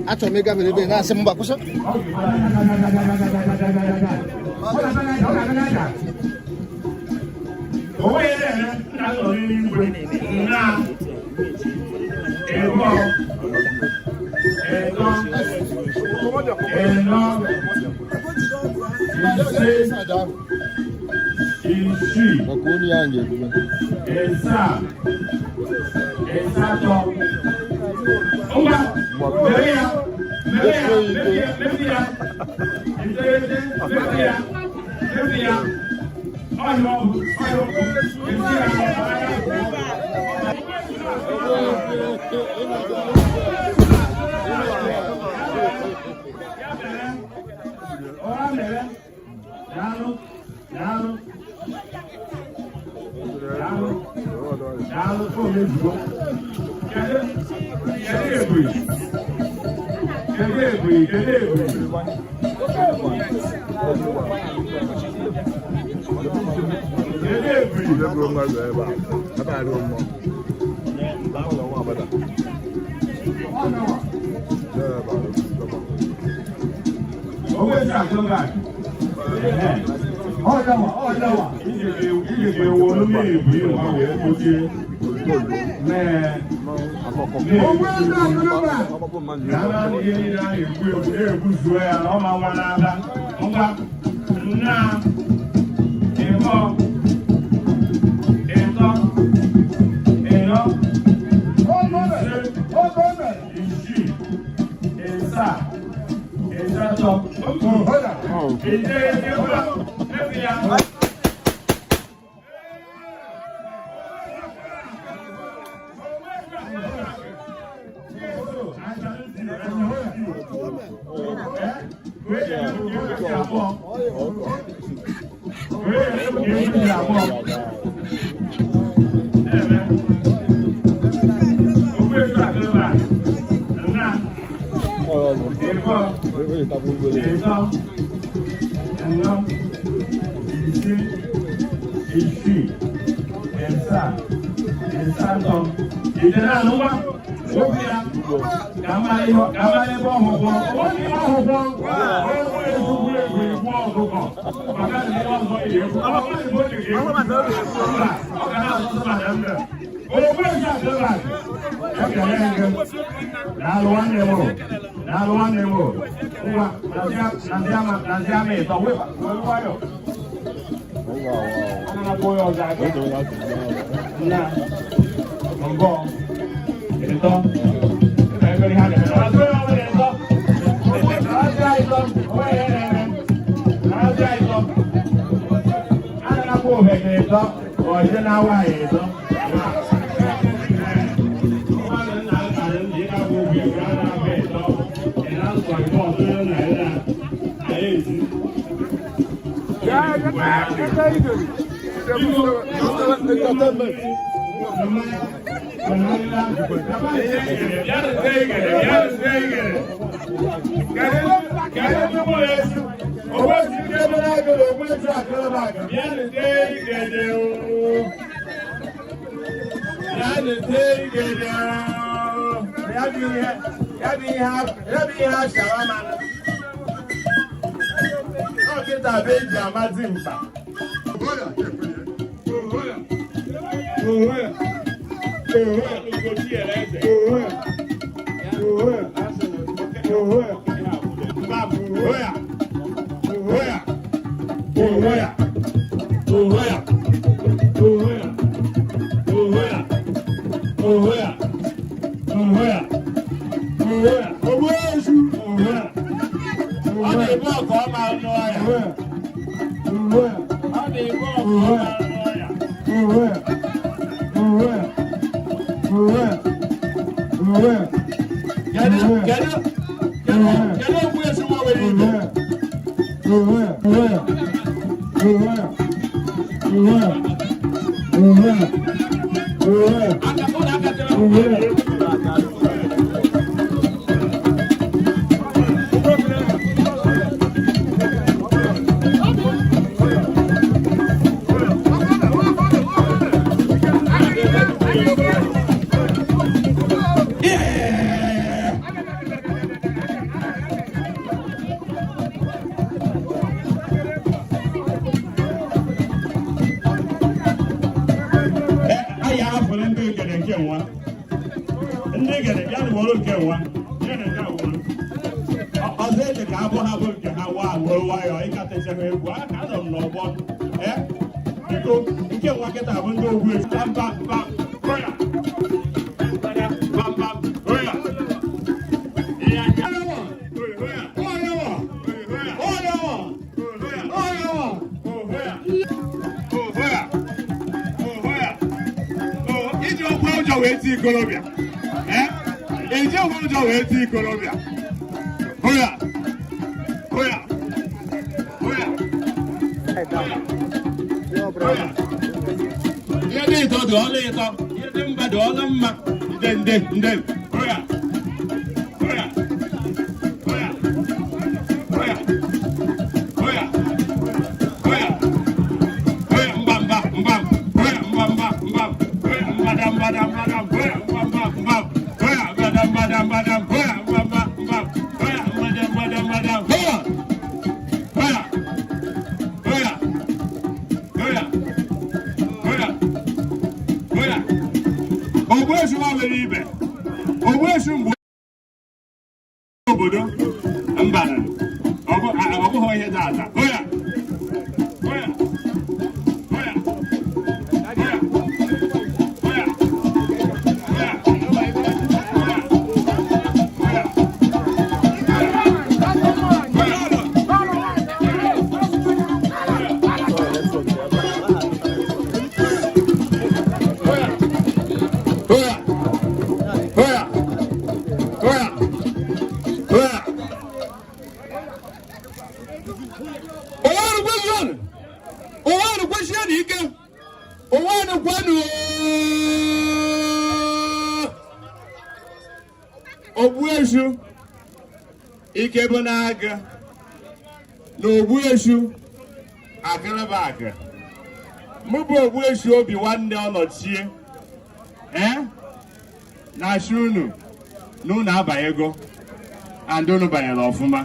Acho mega bebe na se mba kusha. Colombia. El yo Colombia. Hola. Hola. Hola. Ya de todo, ole to. Ya de mba do lamma. Ndem. Hola. Hola. Hola. Hola. Hola. Hola. Hola mbamba. Hola mbamba. Madam. Madam. Ogbuefi mgbe obodo mbara ọbụghị ihe data oya oya oya oya oya Ogbuefi ike bụ n'aga na Ogbuefi agịrịba aga mụ bụ Ogbuefi obi nwanne ọnọchie na-achị unu na unu abanyego and unu banyere ọfụma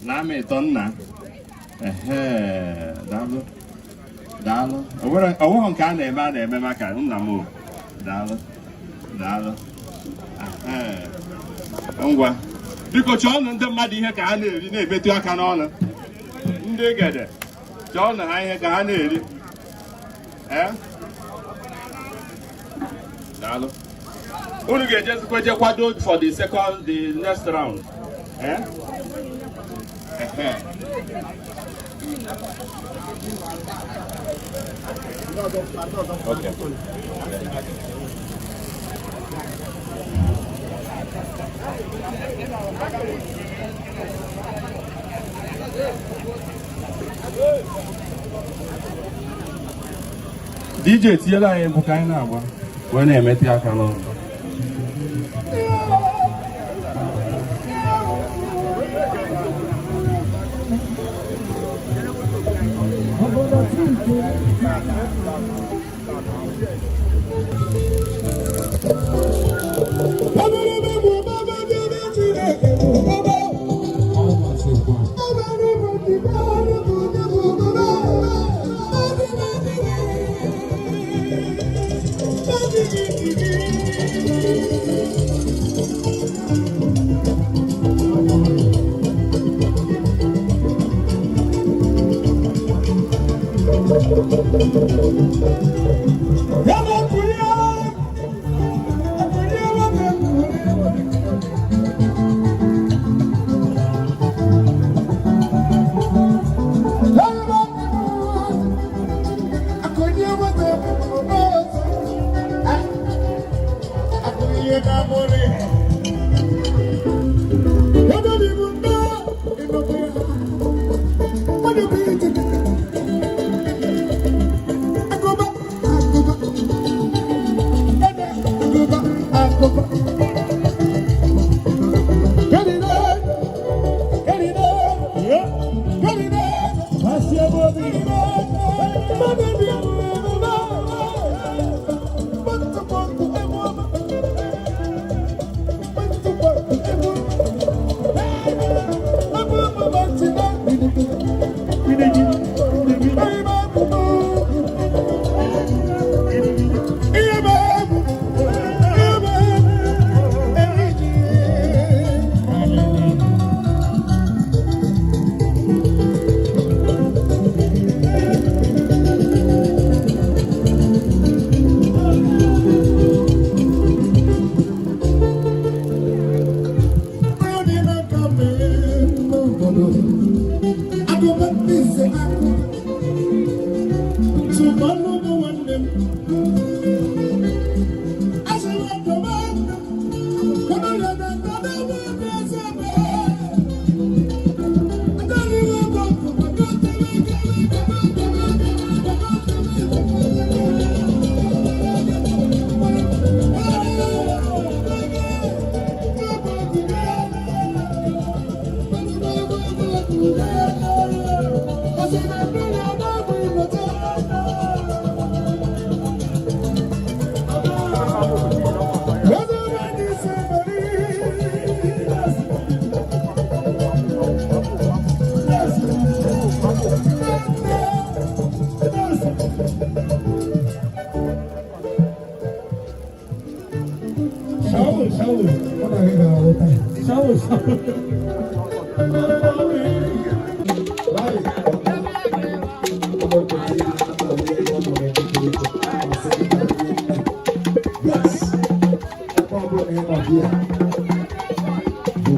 na ama ịtọ nna daalụ ọwụghọ nke a na-eme maka nna m daalụ ngwa biko chọọnụ ndị mmadụ ihe ka ha na-eri na-emetụ aka n'ọnụ ndị gede chọọnụ ha ihe ka ha na-eri daalụ unu ga-ejezikwa je kwado for the next round okay. DJ tiela anyị mbụ ka anyị na-agba wee na-emetụ aka n'ọnụ.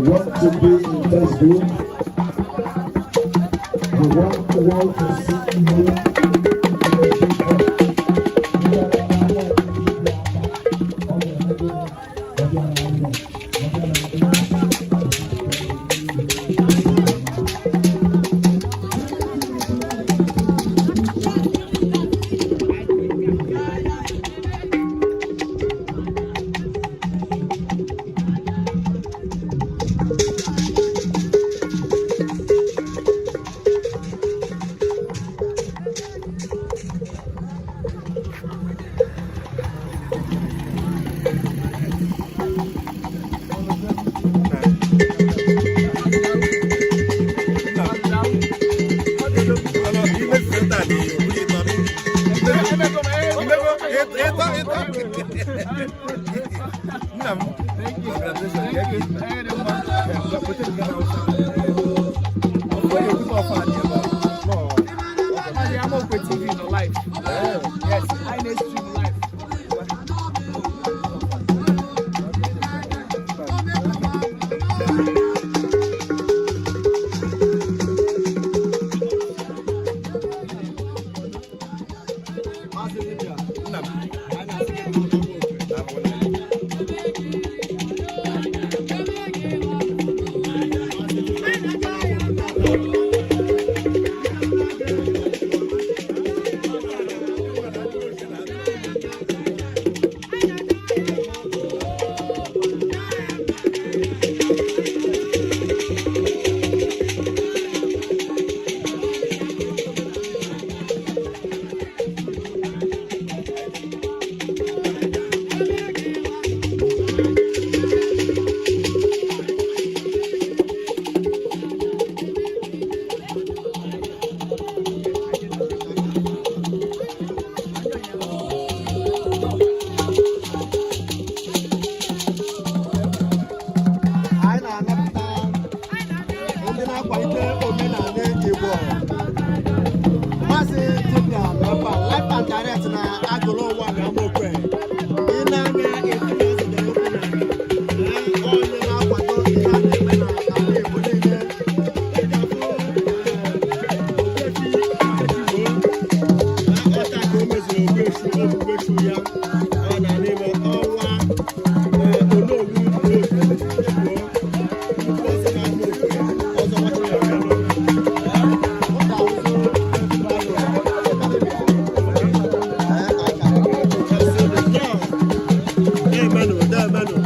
want to be in this group. We want to see you. Amokwe TV in your life. Yes, I need stream life. Mazi live and direct na Agulu Uwani Amokwe. Inanya influence the open onye na-akwado ihe a na-eme na ala Igbo niile. Chigbo ọta ka o meziri Ogbuefi ya ọ na n'ime ọnwa Onowu Chigbo ọzọ na Amokwe ọzọ Nwachinemelu.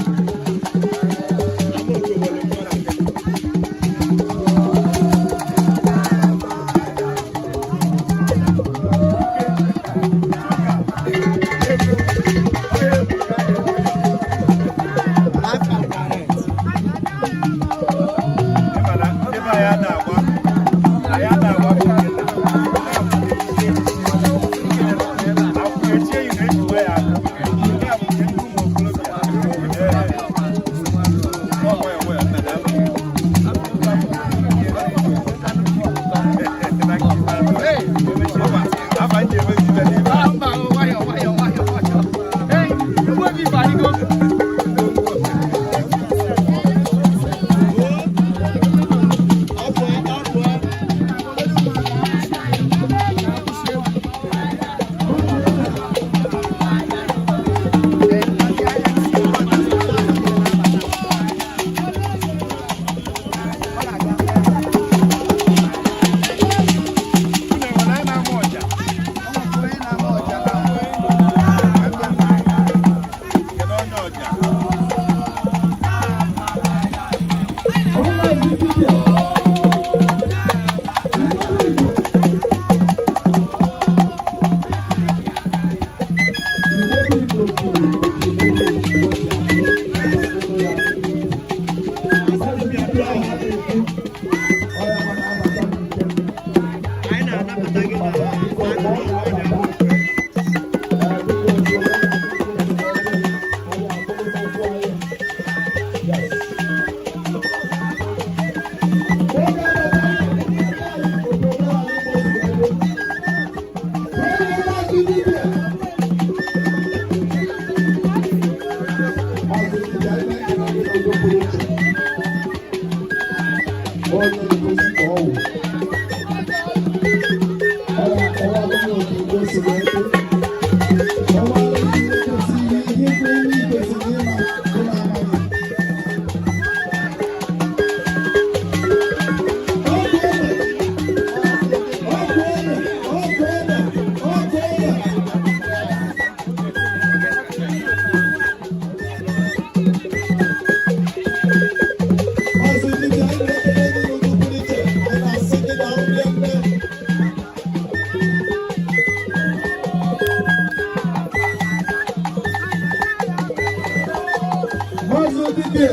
dibịa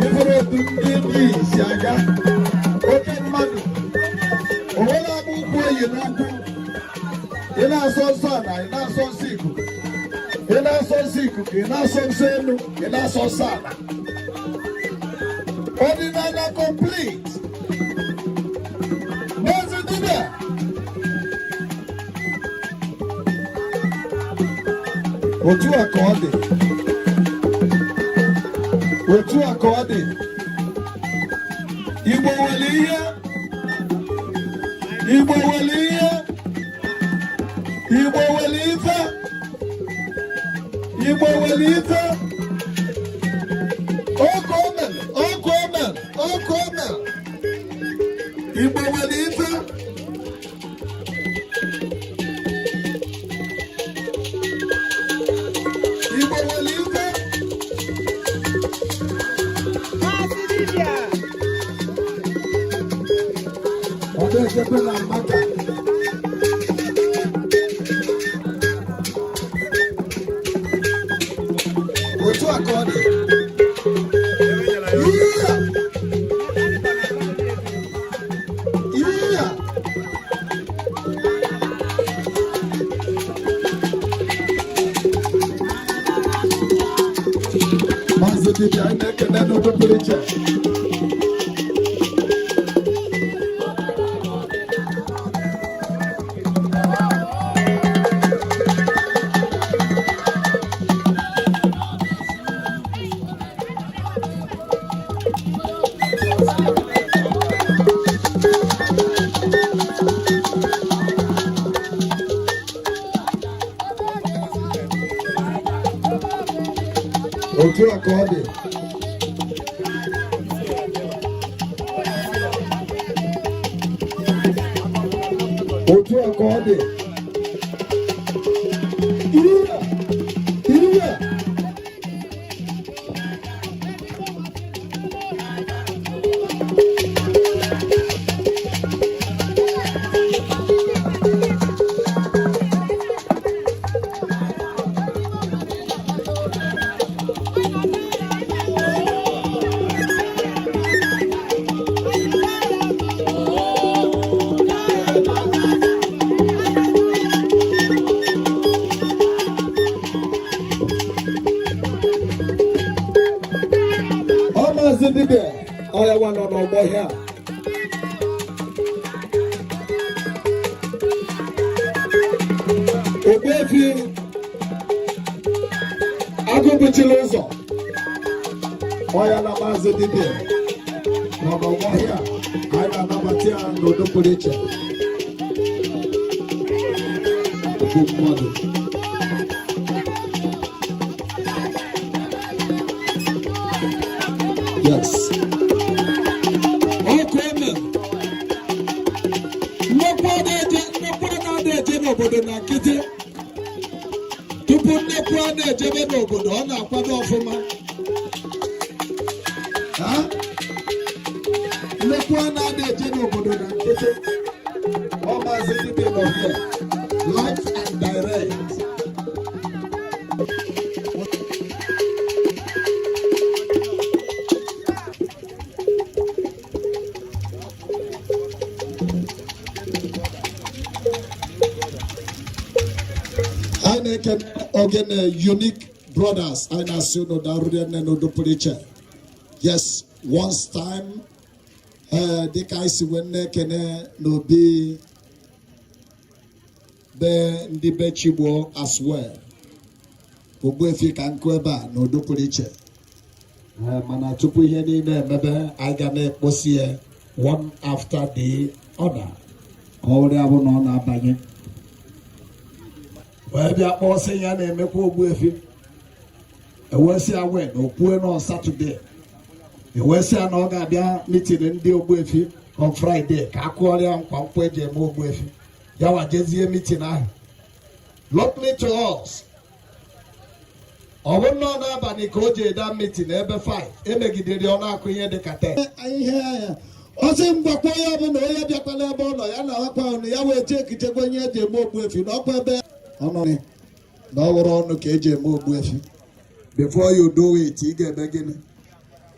ịbụrụ otu ndị n'ihi si aga oke mmadụ o nwere abụ ụkwụ oyi n'ụkwụ ị na-asọ nsọ ala ị na-asọ nsọ ikuku ị na-asọ nsọ ikuku ị na-asọ nsọ elu ị na-asọ nsọ ala ọdịnala complete Mazi dibịa otu a ka ọ dị otu a ka ọ dị Igbo nwere ihe Igbo nwere ihe Igbo nwere ife Igbo nwere ife oke omen oke omen oke omen Igbo nwere ife Igbo nwere ife ọ na-echekwa na maka otu a ka ọ dị Mazi dibịa anyị na-ekene n'ogo pụrụ iche otu a ka ọ dị otu a ka ọ dị iwe Mazi dibịa ọya nwa nọ n'ọgbọ ihe a Ogbuefi agụbụchila ụzọ ọya na Mazi dibịa nọ n'ọgbọ ihe a anyị na-anabata ya n'udo pụrụ iche okwu mmadụ yes ọkụ eme nnekwu na-eje n'obodo na nkịtị tupu nnekwu a na-ejebe n'obodo ọ na-akwado ọfụma nnekwu a na-eje n'obodo na nkịtị ọ Mazi dibịa nọ here live and direct Again, unique brothers, I know that yes, once time, the guys when they can no be the Chigbo as well. Ogbuefi can kweba no do police. Mana tupu ihe niile emebe I ga na-ekposi one after the other. All the abụ na ọ na-abanye. Wee bịa kpọọ sị ya na-emekwa Ogbuefi ewesi awe na okwue on Saturday ewesi na ọ ga-abịa meeting ndị Ogbuefi on Friday ka akụọrịa nkwa nkwụ eji eme Ogbuefi ya wajezie meeting ahụ luckily to us ọ bụ nnọọ n'abalị ka o ji eda meeting ebe 5 emegidere ọ na-akụ ihe dị ka 10 ihe ya ọsị mgbakwa ya bụ na onye bịakwala ebe ụlọ ya na-akwa ọnụ ya wee chekichekwa onye eji eme Ogbuefi na ọkwa ebe ọnụ na ọwụrụ ọnụ ka eji eme Ogbuefi before you do it, you get begin.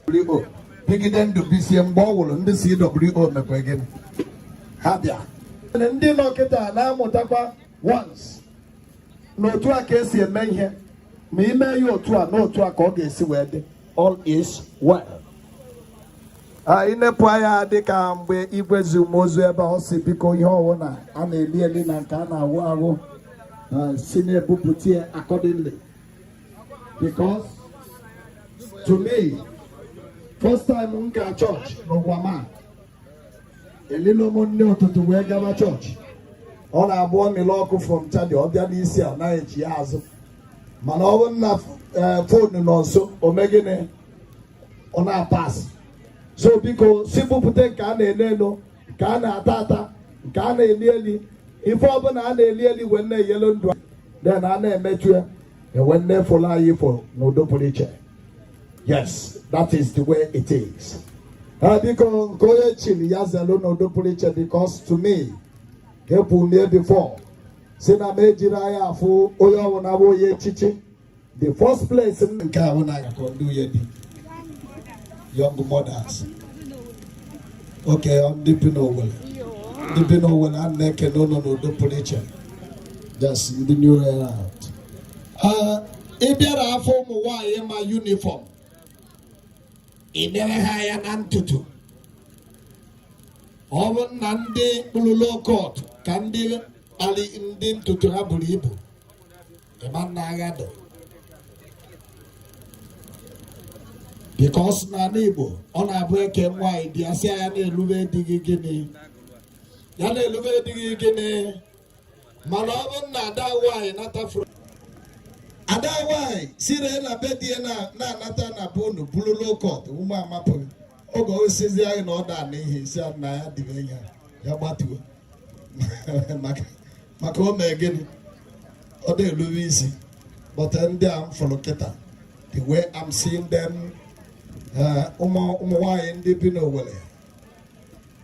WO. Pigiden to BCM Bowl and the CWO McGregor. Habia. And then look at that now, Motapa once. No to a case here, men here. Me may you to a no to a cogesi word. All is well. In a prayer, they can be equal to Mozu about Sipiko Yona and a nearly Nankana Waro. Senior Buputia accordingly. Because to me, first time Unka church, no woman, a little more to where Gama church. On our born me local from Chadi, or the Alicia, 9 years. Manovan enough phone and also Omegane on our pass. So because simple put can a neno, can a tata, can a nearly. If open and nearly when they yellow, then I met you, and when they follow you for no dopoliche. Yes, that is the way it is. Because go chili has a no dopoliche because to me, help me before. Sena Mejiraya for Oyo Nabo Ye Chichi. The first place in Kawana can do Yedi. Young mothers. Okay, I'm dipping over. Dipping over and naked no the police. Just in the new era out. If there are form why in my uniform. In the higher and tutu. Over Nande Ululo court. Candil Ali Indin to Turaburibu. The man Nagado. Because Nanibo, on a break and wide, the Asian Luve Digigini. Yane Luve Digigini. Malavan Nada why, not a fruit. Ada why, Sirena Bediana, Natana Bono, Bululo Court, Uma Mapo. Ogo says there in order, he said, Naya Divina, Yabatu. Macome again, Ode Louisi, but then they are for Loketa. The way I'm seeing them. Why in the Pino Welle?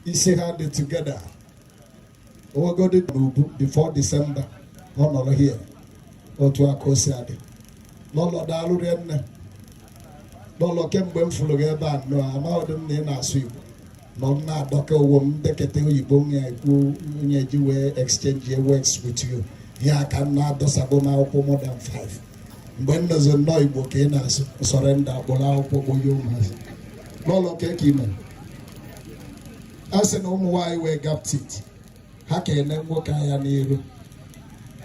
You see how they together. We got it before December. No, here. Or to a Cosiade. No, Lord Alurian. No, Lord Kemben Fulgaban. No, I'm out of the Nasu. No, not Docker woman, Decate, you bring a good exchange your works with you. Yeah, I cannot do Sabona for more than 5. When does a noise book in us surrender Bola Poboyum? Lolo Kekiman. As an home why we got it. Hake and then work I am.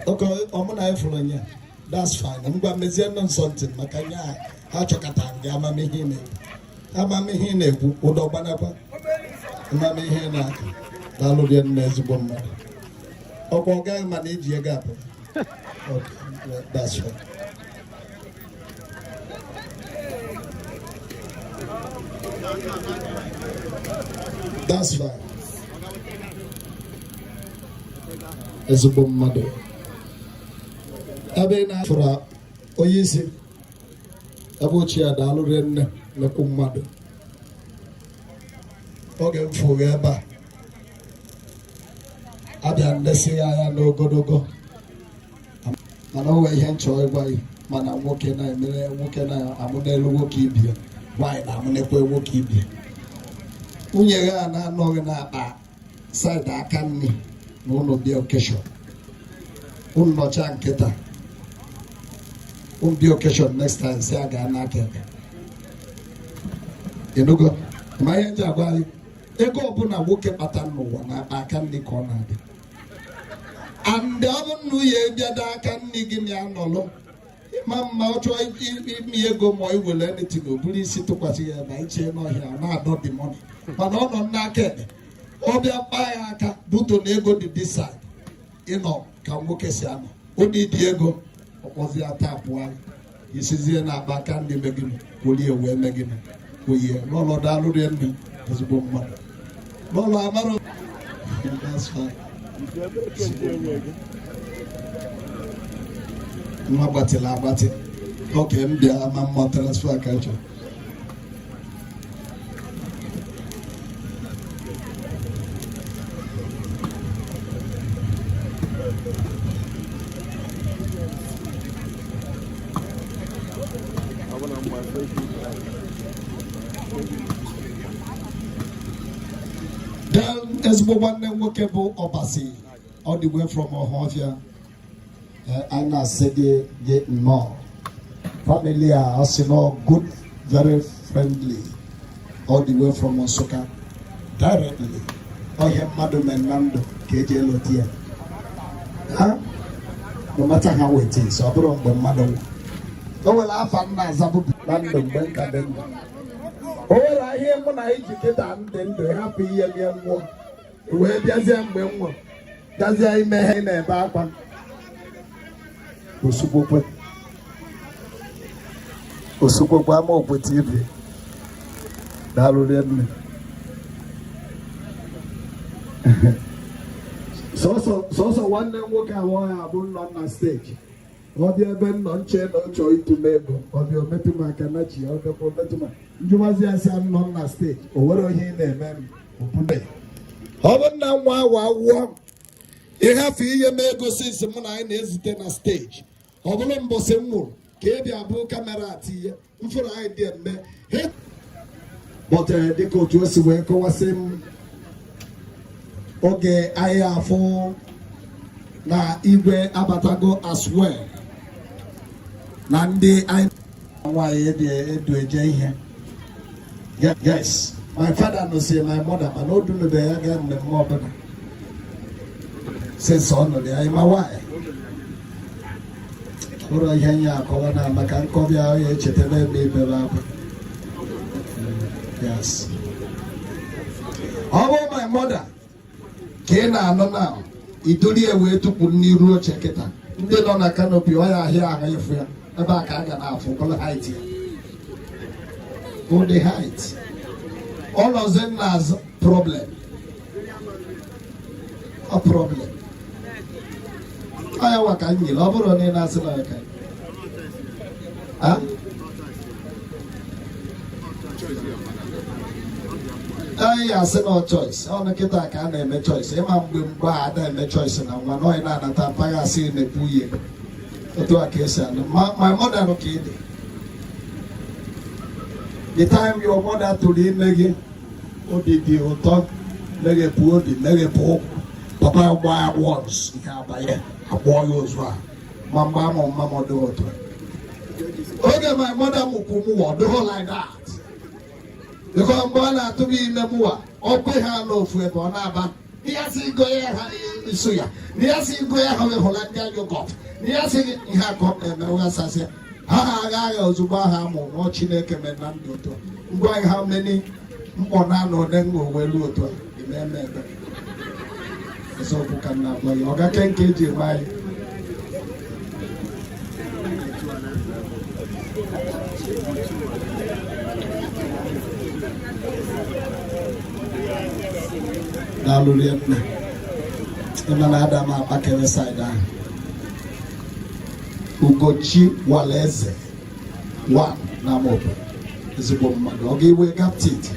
Okay, Omana Fronia. That's fine. I'm going to Mezian something. Macanya, Hachokatan, Yamamihine. Amamihine, Udobanapa. Mamihina. Daludian Mesbom. Okoga manage your gap. Okay, that's right. That's fine. As a bomb mother. Abena for Oyisi Abuchia Daluren Lakum mother. Okay, forever. Adan Nessia no Godogo. I know where you enjoy by man. I'm walking. I'm walking. Why I'm never walking. Unyega na no na side akanni no be occasion. No chanketa. Be occasion next time say aga na keke. You know go. My enja gwai. Ego obuna woke pattern no na akanni corner. And the other new year that akanni gini anolo. Mamma try me go more will anything go. Please sit to Quatia by chain or here. Not the money. But on naked. Obia Payaka, Buto Nego did this side. You know, Kamukesiano. Odi Diego was the attack one. He says, Yena Bakan de Megin, Wolia, where Megin, we Lolo Daludian was a boom mother. Lolo Amaro. That's fine. Mabati. Okay, I'm there. I'm not transfer culture. Then ezigbo nwanne nwoke bụ Obasi all the way from Ohofia. I na say the no family are also good, very friendly all the way from Osoka directly. Oh, him Madam Nando KJ Lotia. Huh? No matter how it is, so I brought the madam. Oh, well, I found Zabu London Banka then. Oh, I hear when I educate and then the happy year more. Where does them when does I may in a back one? Usupo Guamo with TV. Dalu So one day work I want on stage. Or the event on chair no choice to label, or the Metuma Kanachi, or the Metuma. You must say I'm not on stage. Or what are you there, man? How about now? Wow. You have to hear me go see someone I hesitate on stage. How about them Bossemu? Kebi Abu camera tea, for idea, man. But they go to us where go same. Okay, I have for na Igwe Abatago as well. Nande I why do a J here. Yes, my father no say my mother, but no do no be again the more better. Say son no dey my wife. Ora yanya ko na makan ko bia ye chetebe be baba. Yes. How about my mother? Kena no now. Idoli ewe tupu n'iru oche kịta. Ndị nọ na canopy ọ ya ahịa aga efu ya. Ebe a ka a ga na-afụ kọlọ height ya. The height. All of them has problem. A problem. Aya wa ka nyile ọ bụrụ na ị na-asị na aka. Ha? I say no choice. I want to get that kind of choice. I'm going to have choice now. I'm not going to pay see in the buye. My mother okay. The time your mother to the negi, or did you talk? Negi poor, the negi poor. Papa buy once. You can't buy it. A boy was right. Mama do it. Okay, my mother mukumu do like that. Because I'm born to be in the Mua, or pay her no food on Abba. Niasi Goya Suya, Niasi Goya Hollandia Yokov, Niasi Hakop and Nawasasa. Ha, Zubahamo, Mochineke and Nandoto. Going how many Monano then go well to remember. So who can not play? Or I can't get you by. Now, Adama back in the side down. Ugochi Waleze. One, Namope. Is a woman. Okay, we got it.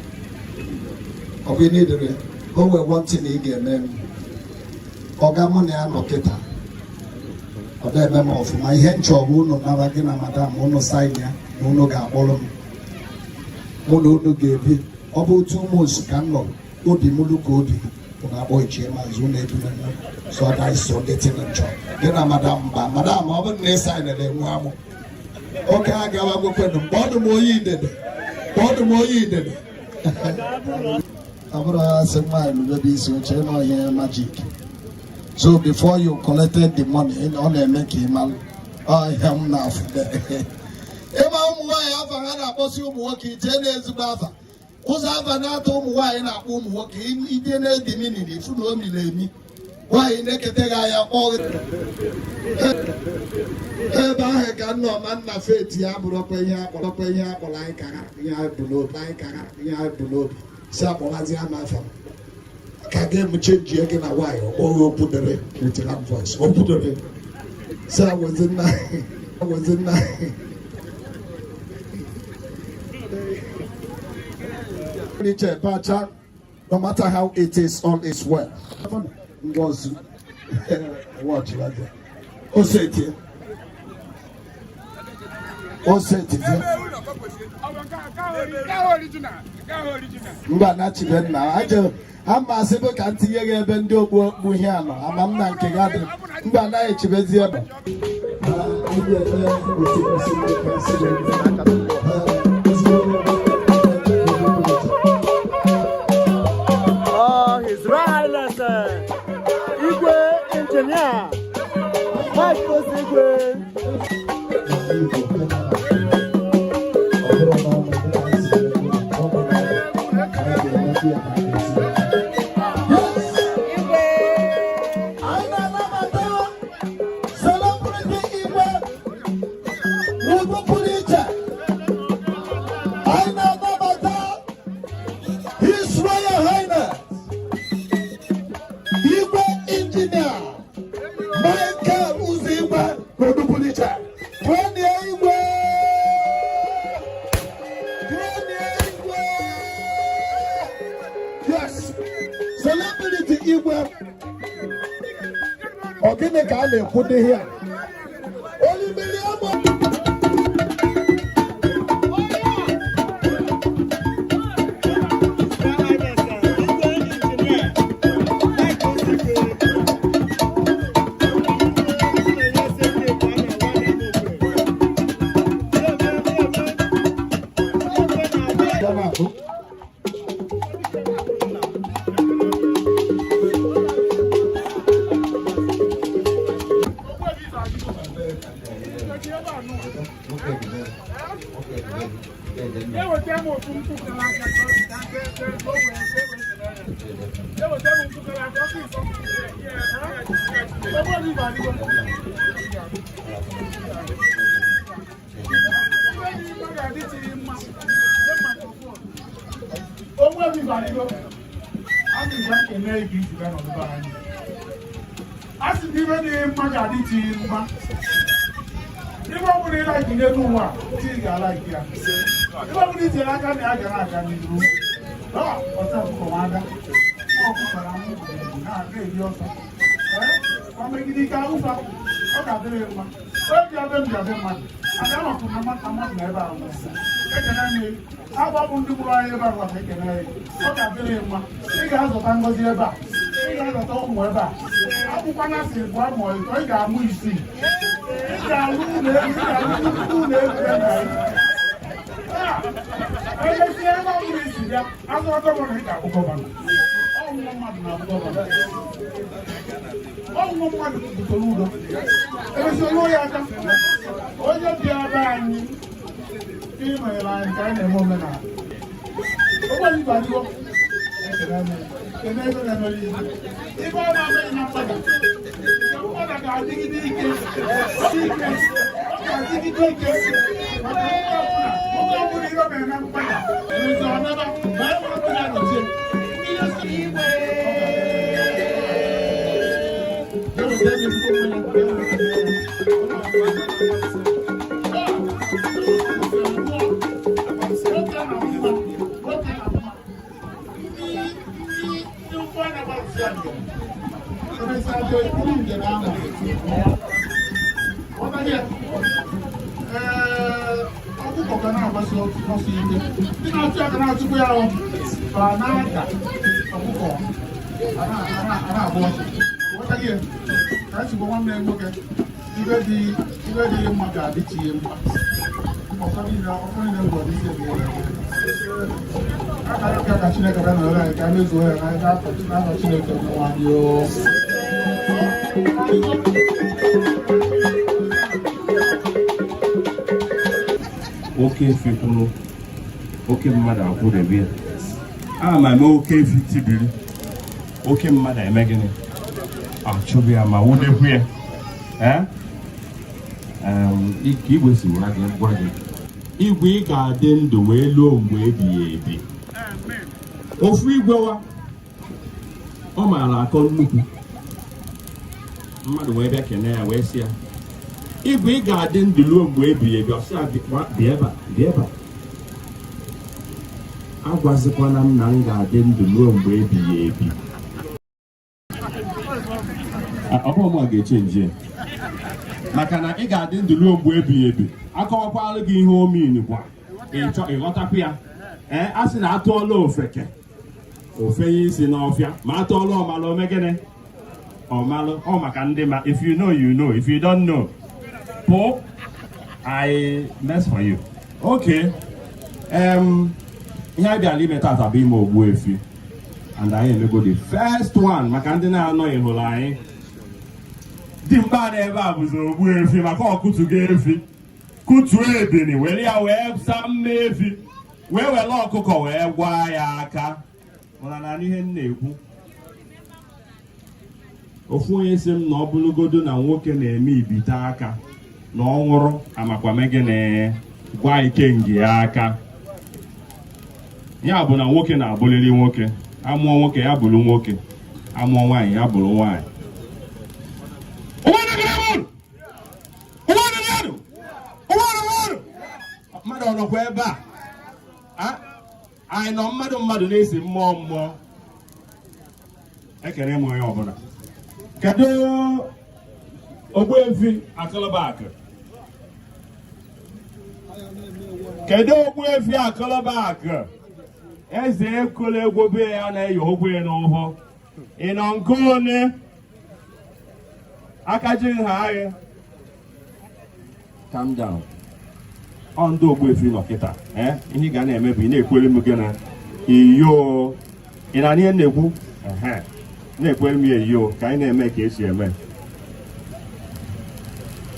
Okay, need it. Go we wanting again, then. Ogamone and Loketa. Or that memo of my hencho, Uno Navagina, Madame, Uno Sainia, Uno Gabolum. Uno gave it. About 2 months, Canlo. Odi Mulukodi. Una boy chairman Zune to so I saw getting a job. Then I'm Madame, I wouldn't sign a Muamo. Okay, I got to go to Baltimore. You did it. Abra said, my baby, so channel here magic. So before you collected the money in on a making man, I am now. Emma, why have a boss you working 10 years about? Who's have an atom why in a home working? He didn't diminish if you don't believe me. Why naked I all I can no man my faith, Yaburopaya, or like Yabulo, Sabolazia, my father. Can give me change again a while, or put the red with a voice, or put the red. So I was in night. I was in night. No matter how it is on its way. Was what you like that? Oseti. mba na Chibenna aje ama sebe ka ntinye ga ebe ndị ogbu ihe anọ ama m na nke ga dị mba na echibezi ebe His Royal Igwe Engineer Mike Igwe. Ogene ka a na-ekwude ihe a olimiri ama Ogbuefi kwuru oke mmadụ akwụdebe ya ama m Ogbuefi tibiri oke mmadụ eme gịnị achụbụ ya ma wụdekwu ya igwe si nwa gị gwa gị igwe ị ga-adị ndụ wee lụọ mgbe ebighị ebi ofu igwe wa ọ maara akọ nnukwu mmadụ wee bịa kene ya wee sị ya igwe ị ga-adị ndụ ruo mgbe ebighị ebi ọsị dị ebe a agwazikwana m na m ga-adị ndụ ruo mgbe ebighị ebi ọbụm a ga-echenji maka na ị ga-adị ndụ ruo mgbe ebighị ebi akọwakwala gị ihe omini kwa ịghọtakwa ya a sị na atụọla ofeke ofenye isi n'ọfịa ma atụọla ọmalụ omegene ọmalụ ọ maka ndị ma if you know you know, if you don't know Paul, I mess for you. Okay. Ihe a bịara ime tata bụ ime Ogbuefi and anyị emego the first one maka ndị na-anọghị hụrụ anyị dimkpa na ebe a bụzi Ogbuefi maka ọkụtugo efi kutuo ebeni were ya wee saa mma efi wee were ọkụkọ wee gwaa ya aka mana na ihe m na-ekwu ofu onye si m na ọ bụrụgodo na nwoke na-eme ibite aka na ọ nwụrụ amakwamege na gwa ikengi ya aka ya bụ na nwoke na-abụrịrị nwoke amụọ nwoke ya bụrụ nwoke amụọ nwaanyị ya bụrụ nwaanyị mmadụ ọnọkwa ebe a anyị nọ mmadụ na-esi mmụọ mmụọ ekere m onye ọbụla kedu Ogbuefi Akụlụbakụ kedu Ogbuefi Akụlụbakụ eze ekolo egwu be ya na-eyi ogwe n'ụhụ ị nọ nke one aka ji nha agha calm down ọ ndị Ogbuefi nọ kịta ihe ị ga na-eme bụ ị na-ekwere m gị na iyo ị na ihe na-ekwu na-ekwere m ya iyo ka anyị na-eme ka esi eme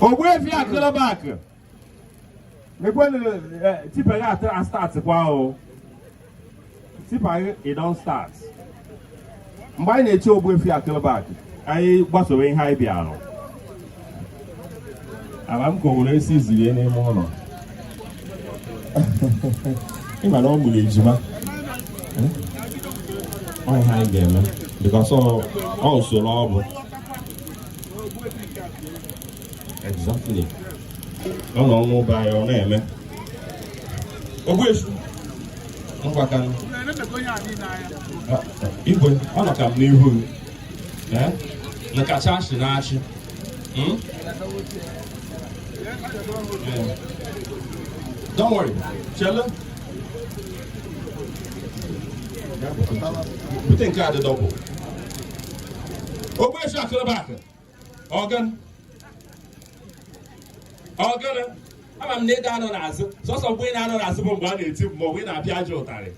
Ogbuefi Akụlụbakụ ekwenụ tipa ya atara start kwa o tipa ị don start mgbe anyị na-eche Ogbuefi Akụlụbakụ anyị gbasowe ihe anyị bịarụ ama m ka o were esi ziri n'ime ụlọ ịma na ọ mụrụ ejima ọ ihe anyị ga-eme because ọ usoro ọ bụ exactly ọ nọ ọnwụ ụba anyị ọ na-eme Ogbuefi ngwaka igwe ọ nọ ka m n'ihu m nkacha achị na-achị don't worry chelo bute nke a dị double Ogbuefi Akụlụbakụ ọgana ama m na ịda anọ n'azụ sọsọ mgbe ị na-anọ n'azụ bụ mgbe a na-eti ma ọ bụ ị na-apịa aja ụtarị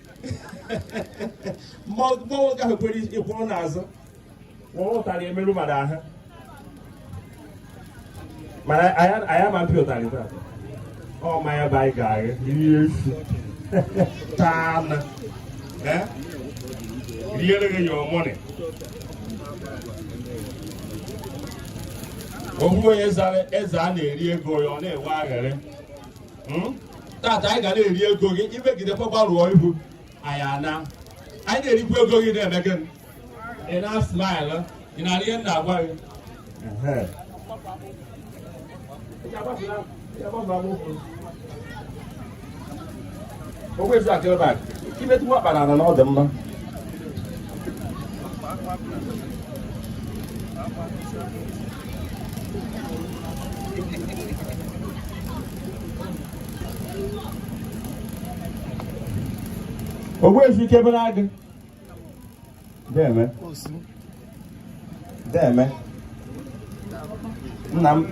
mmọnwụ gaghị kwere ịkwụrụ n'azụ nwa ụtarị emerụ mmadụ ahụ mana anyị ama mpịa ụtarị taa ọ mmanya bụ anyị ga-agha rie efu taa na riere gị your money ohu onye eze a na-eri ego ya ọ na-enwe aghara tata anyị ga na-eri ego gị imegidekwa gbarụọ ihu anyị ana anyị na-erikwa ego gị na-eme gịnị ị na-smile ị na-arị ihe na-agwa gị Ogbuefi Akụlụbakụ imetụ nwa kpara na ọ dị mma Ogbuefi kebere agụ deme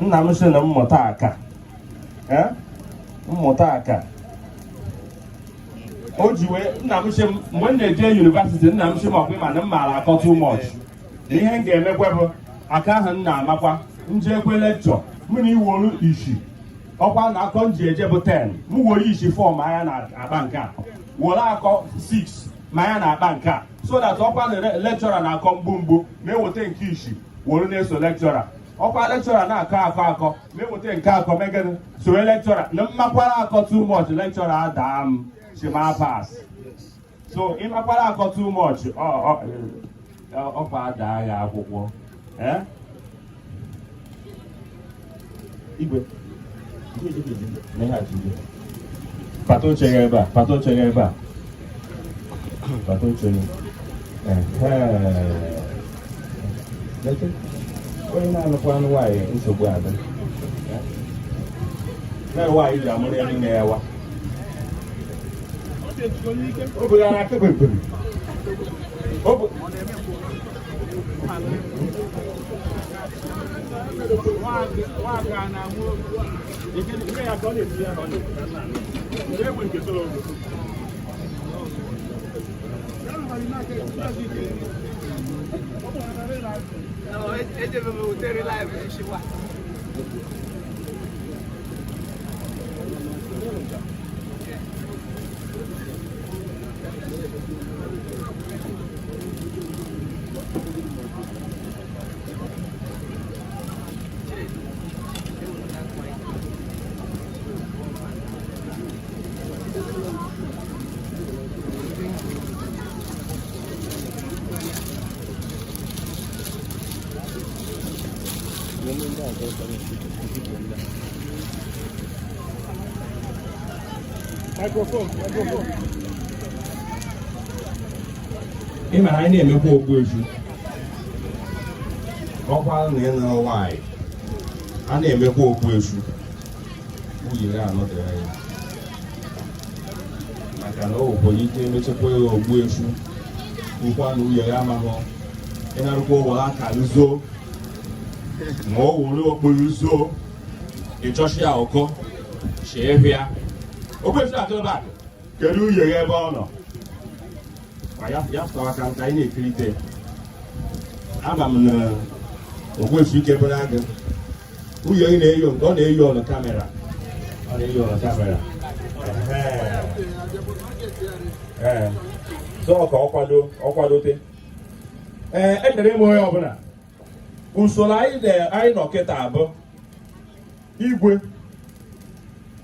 nna m sị na mmụta aka o ji wee nna m sị mgbe m na-eje yunivasiti nna m sị ma ọ bụ ma na m maara akọ too much ihe m ga-emekwa bụ aka ahụ m na-amakwa njekwe lekchọ mụ na iwolu ishi ọkwa na akọ m ji eje bụ 10 m were ishi 4 ma anya na-akpa nke a were akọ 6 ma anya na-akpa nke a so that ọkwa na lekchọra na-akọ mgbumgbu na-eweta nke ishi were na-eso lekchọra ọkwa lekchọra na-akọ akọ na-eweta nke akọ megede soro lekchọra na mmakwara akọ too much lekchọra adaa m shima pass so ịmakwara akọ too much ọkwa adaa ya akwụkwọ igwe pata oche ya ebe a pata oche onye na-anụkwa anụ nwaanyị nsogbu adị na nwaanyị ji amụrụ ya n'ime ya wa obodo ara akebe ekpere ịma ha anyị na-emekwa Ogbuefi ọkwa na ịnụrụ nwaanyị a na-emekwa Ogbuefi nwunye ya anọdụ ya maka na o nwekwara ike emechakwa ya Ogbuefi nkwa na nwunye ya amaghị ịnarụkwa ụwa aka nzuo ma o were okporo zuo ịchọchi ya ụkọ chee ya Ogbuefi atụba kedu nwunye ya ebe ọ nọ ya fụtawa ka nka anyị na-ekirite ama m na Ogbuefi ike bere agụ nwunye gị na-eyi ọ na-eyi ọnụ kamera zọọ ka ọkwadote edere m onye ọbụla usoro anyị nọ kịta abụ igwe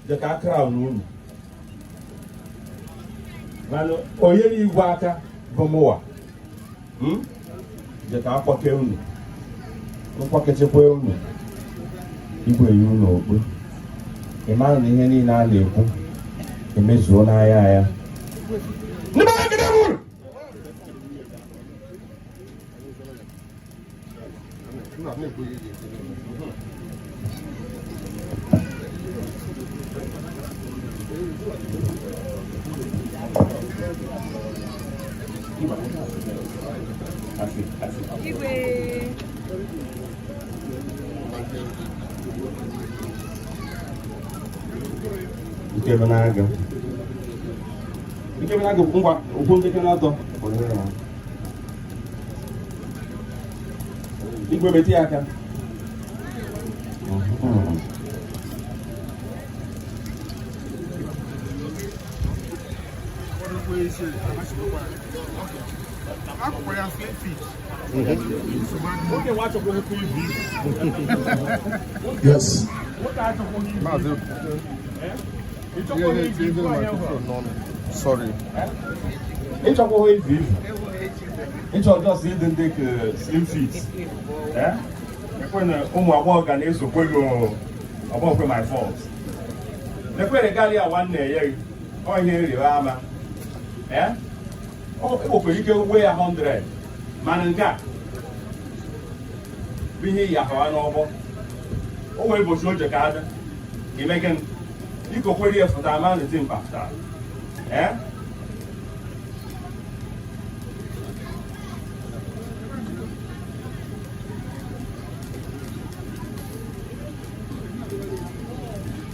dịka kraụn unu mana onye igwe aka bụ mụwa dịka akpọke unu mkpọkechekwa unu igwe yi unu okpu ị mara na ihe niile a na-ekwu emezuo n'ahịa ya Ike benaga ngwa okwu ndị atọ igwe metụ ya aka Yes. Sorry. It's a whole view. It's just in the slim feet. When I walk and it's about my fault. The way the one day, oh, here you are. Oh, you can weigh 100. Man and cat. Be here, Yahoo. Oh, we will show the garden. You make you go query for that man is impact.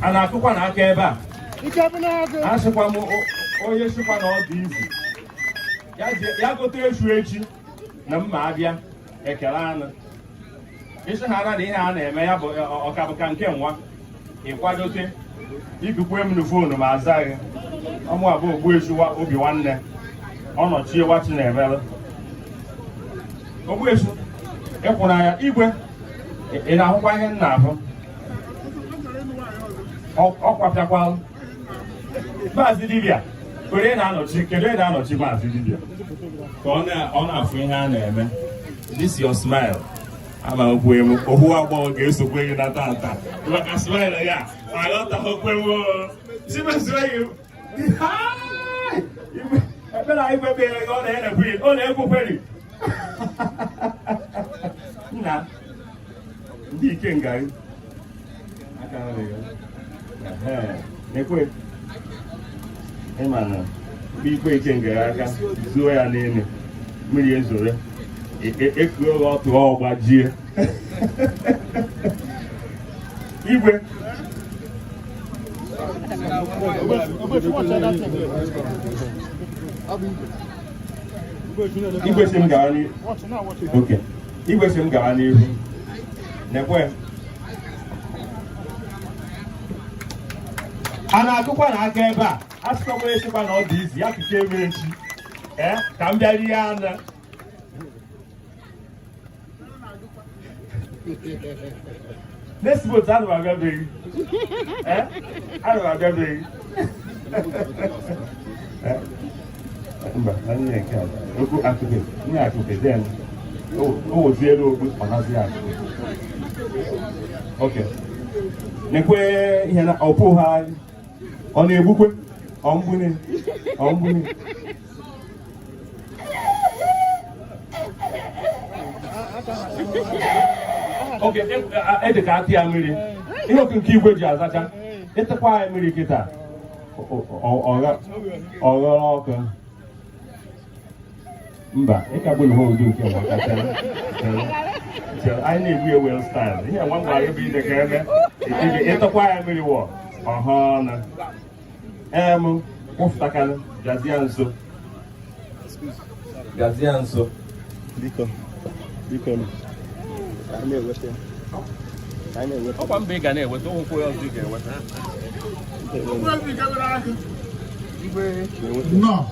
And I took one I gave back. I said, oh, yes, you want all these. Yago to Shuechi, Namabia, Ekalana. It's a Hana, and Mayabo or Cabacan Kenwa. In Quadote, you could put him the phone of Mazi. I'm what Ogbuefi will be one day. I'm not here watching them. Ogbuefi, Equina, Igwe, in our Hawaiian Nava. Ọkwapịakwalụ Mazi dibịa were na-anọchi kedu na-anọchi Mazi dibịa ka ọ na-afụ ihe a na-eme. This your smile ama okwe m ohu agbọghọ ga-esokwe gị na tata maka smile ya alọtaghokwe m simesịrị ebe na ikwebere gị ọ na-ekwukweri nna ndị ike ngari aka nri ya nekwe ịmana ikwe ike ngere aka zuo ya n'elu mmiri ezore ekuo ya ọtụ ọgbajie igwe igwe si m gawa n'ihu oke igwe si m gawa n'ihu nekwe a na-agụkwa na aka ebe a asịkọkwa esikwa na ọ dị izi ya kike eme echi ka m bịa rie anụ n'esibot anụ abịabeghị anụ abịabeghị mba na nye nke a okwu akụkụ nye akụkụ den o woziere okwu ọ nazi akụkụ oke nekwe ihe na ọpụ ha ọ na-egbukwe ọmgbune oke ede ka atị ya mmiri ihe oke nke igwe ji azacha ịtịkwa ya mmiri kịta ọghọrọ ọkụ mba ịkagburu ha ụdị nke maka anyị na-egbu ya wel style ihe nwa gwara ebe ide ka eme ịtịkwa ya mmiri wọ ọhụrụ m kwụfụtakanụ gazie nso biko ọkwa mba ị ga na-eweta ụkwụ ya ọzọ ị ga-eweta No.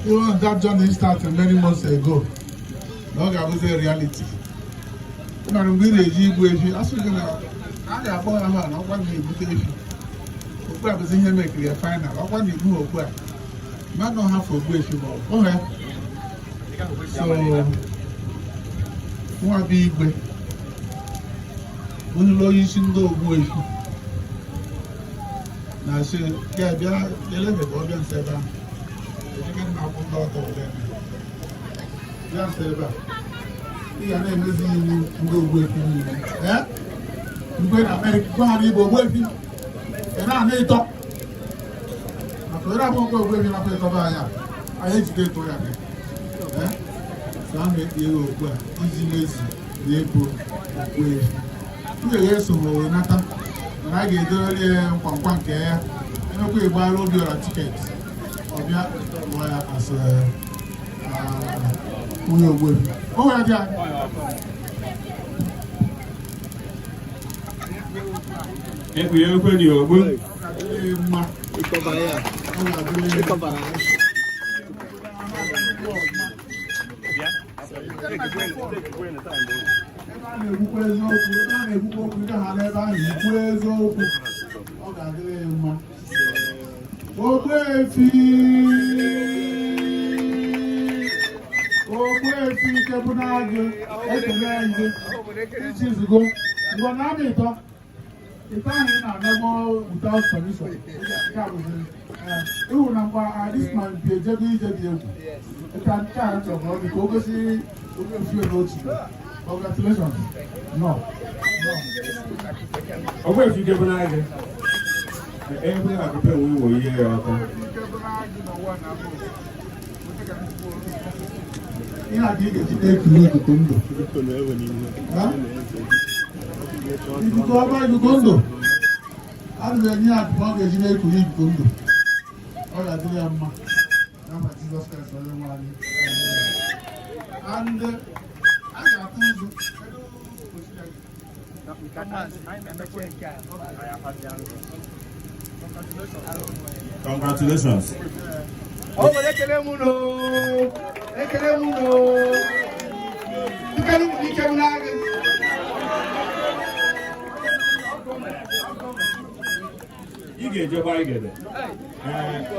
Even that journey started many months ago. No, that was a reality. But we ready Ogbuefi. As we go now, I got boy am na one day Ogbuefi. Ogbuefi say here make the final. I want to do Ogbuefi. Man don't have Ogbuefi but okay. So one big Igwe. We no use ndo Ogbuefi. Na se ya bia ele be bo bia se ba e ke na ko do to le bia se ba ya na emezi ni ndo Ogbuefi ni ngwe na America ko ha ni bo Ogbuefi e na na ito na ko ra bo Ogbuefi na ko ito ba ya aye jide to ya so am e ye Ogbu a izi mezi ye bo Ogbuefi ndị ga-eso mo nata na a ga-edoroli nkwankwa nke ya emekwa ịgbara obi ọra tiketi ọbịa lụọ ya as onye Ogbuefi o nwere dị anyị ekwu ya ekwe dị ogbu mma na-ekwukwa eziokwu ebe a na-ekwukwa okwu ndị ha n'ebe ahụ ikwu eziokwu ọ ga-adịrị ya mma Ogbuefi ike bụ na-agụ ekele ndị ichizugo ngwa na ama ịtọ ahụ ị na-amegbo without permission ịhụ na mgbe adịsman bi ejego ije dị egwu ịta nke a chọrọ ka o gosi Ogbuefi n'otu. Congratulations. No. Ogbuefi ike bụ na-agụ ebe na akụpe nwe iwo ihe ya ọkụ ihe a ka ị ga-eji na-ekiri ikuku ndụ ikuku ọba ikuku ndụ a na enye ya akụkụ ọ ga-eji na-ekiri ikuku ndụ ọ ga-adịrị ya mma n'aha Jizọs Kraịst onye nwe anyị and a ga-atụ ụzụ congratulations. Oh, ekele muno. Ikelu na aga. Ị ga-ejekwa igede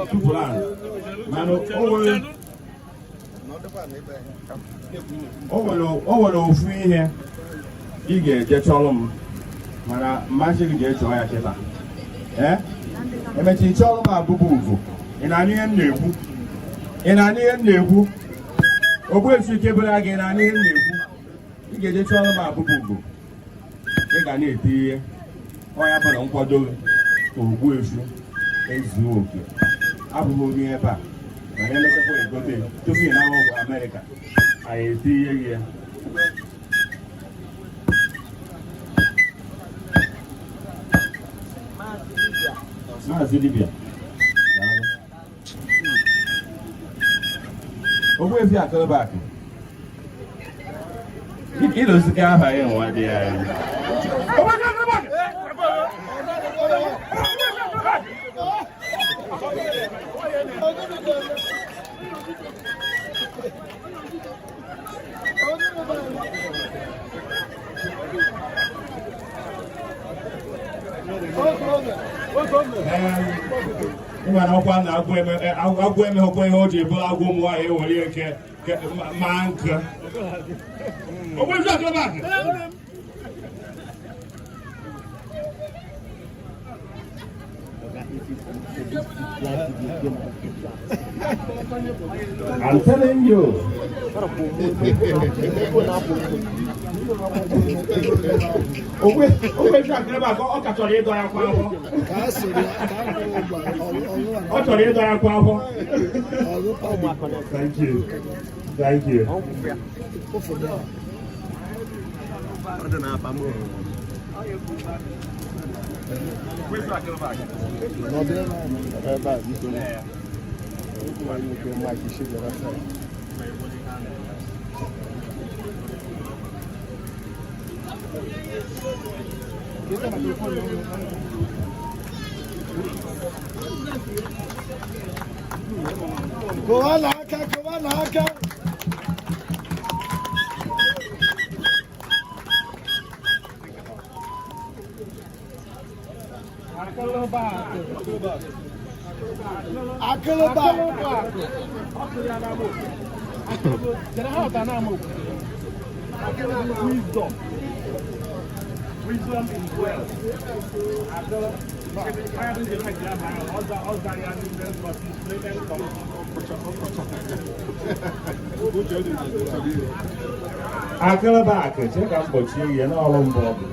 tupụrụ anyị mana o nwere ofu ihe ị ga-eje chọrọ m mana mmasị gị ga-echọ ya kịta emechi chọrọ m abụbụ ugo ị na-anụ ihe m na-ekwu Ogbuefi ike bụla gị na ihe m na-ekwu ị ga-eje chọrọ m abụbụ ugo ị ga na-ete ihe ọ ya bụrụ nkwado Ogbuefi ezuo oke abụghị onye ebe a mana emechakwa egote tupu ị na-awa ọgwụ Amerịka anyị etinye gị ya. Mazi dibịa Ogbuefi akụrụbakụ ịlụziga aha ya nwa dị ya ịmana ọkwa na agwụ emeghịkwa ihe o ji bụrụ agwụ ụmụ nwaanyị ewere eke maa nkụ. Ogbuefi akụrụbakụ I'm telling you. Ogbuefi akụrụbakụ ọ ka chọrọ ịdọ ya kwa afọ. Ọ chọrọ ịdọ ya kwa afọ. Thank you. Thank you. Kowanaka. Wisdom is wealth. Akụrụbakụ chere ka m gbochie ihe n'ọrụ mbụ ọ bụ.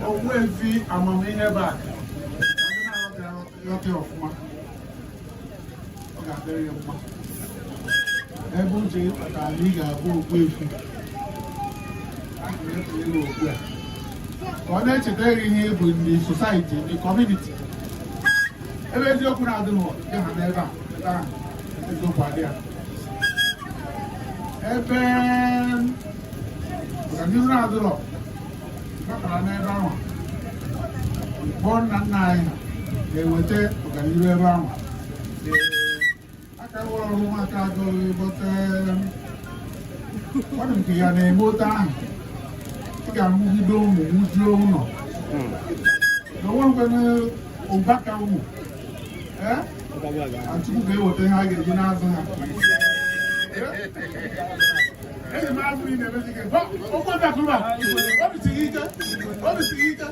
Ogbuefi amamihe bak. Yote ọfụma. Ọ ga-adịrị ya mma. Ebe uche ịkpatara na ị ga-abụ Ogbuefi. A ga-etinye n'okwu a. Ka ọ na-echeta ihe bụ ndị society, ndị community. Ebe eziokwu na-adịghị dị ha n'ebe a, ebe ahụ eziokwu adị ya. Ebe ọganihu na-adịrọ gbakọrọ n'ebe ahụ. Kpọọ nna nna anyị ga-eweta ọganihu ebe ahụ. Aka wụrụ ọrụ maka agụrụ ịbọte ọ dị nke ya na-eme otu ahụ. Ị ga-amụgide ụmụ nwụjuo ụlọ. N'onwe ụbaka ụmụ. Achukwu ga-eweta ihe a ga-eji n'azụ ha. Eji m azụ ị na-emezi gị. Ogbuefi akụrụbakụ. Obi siri ike.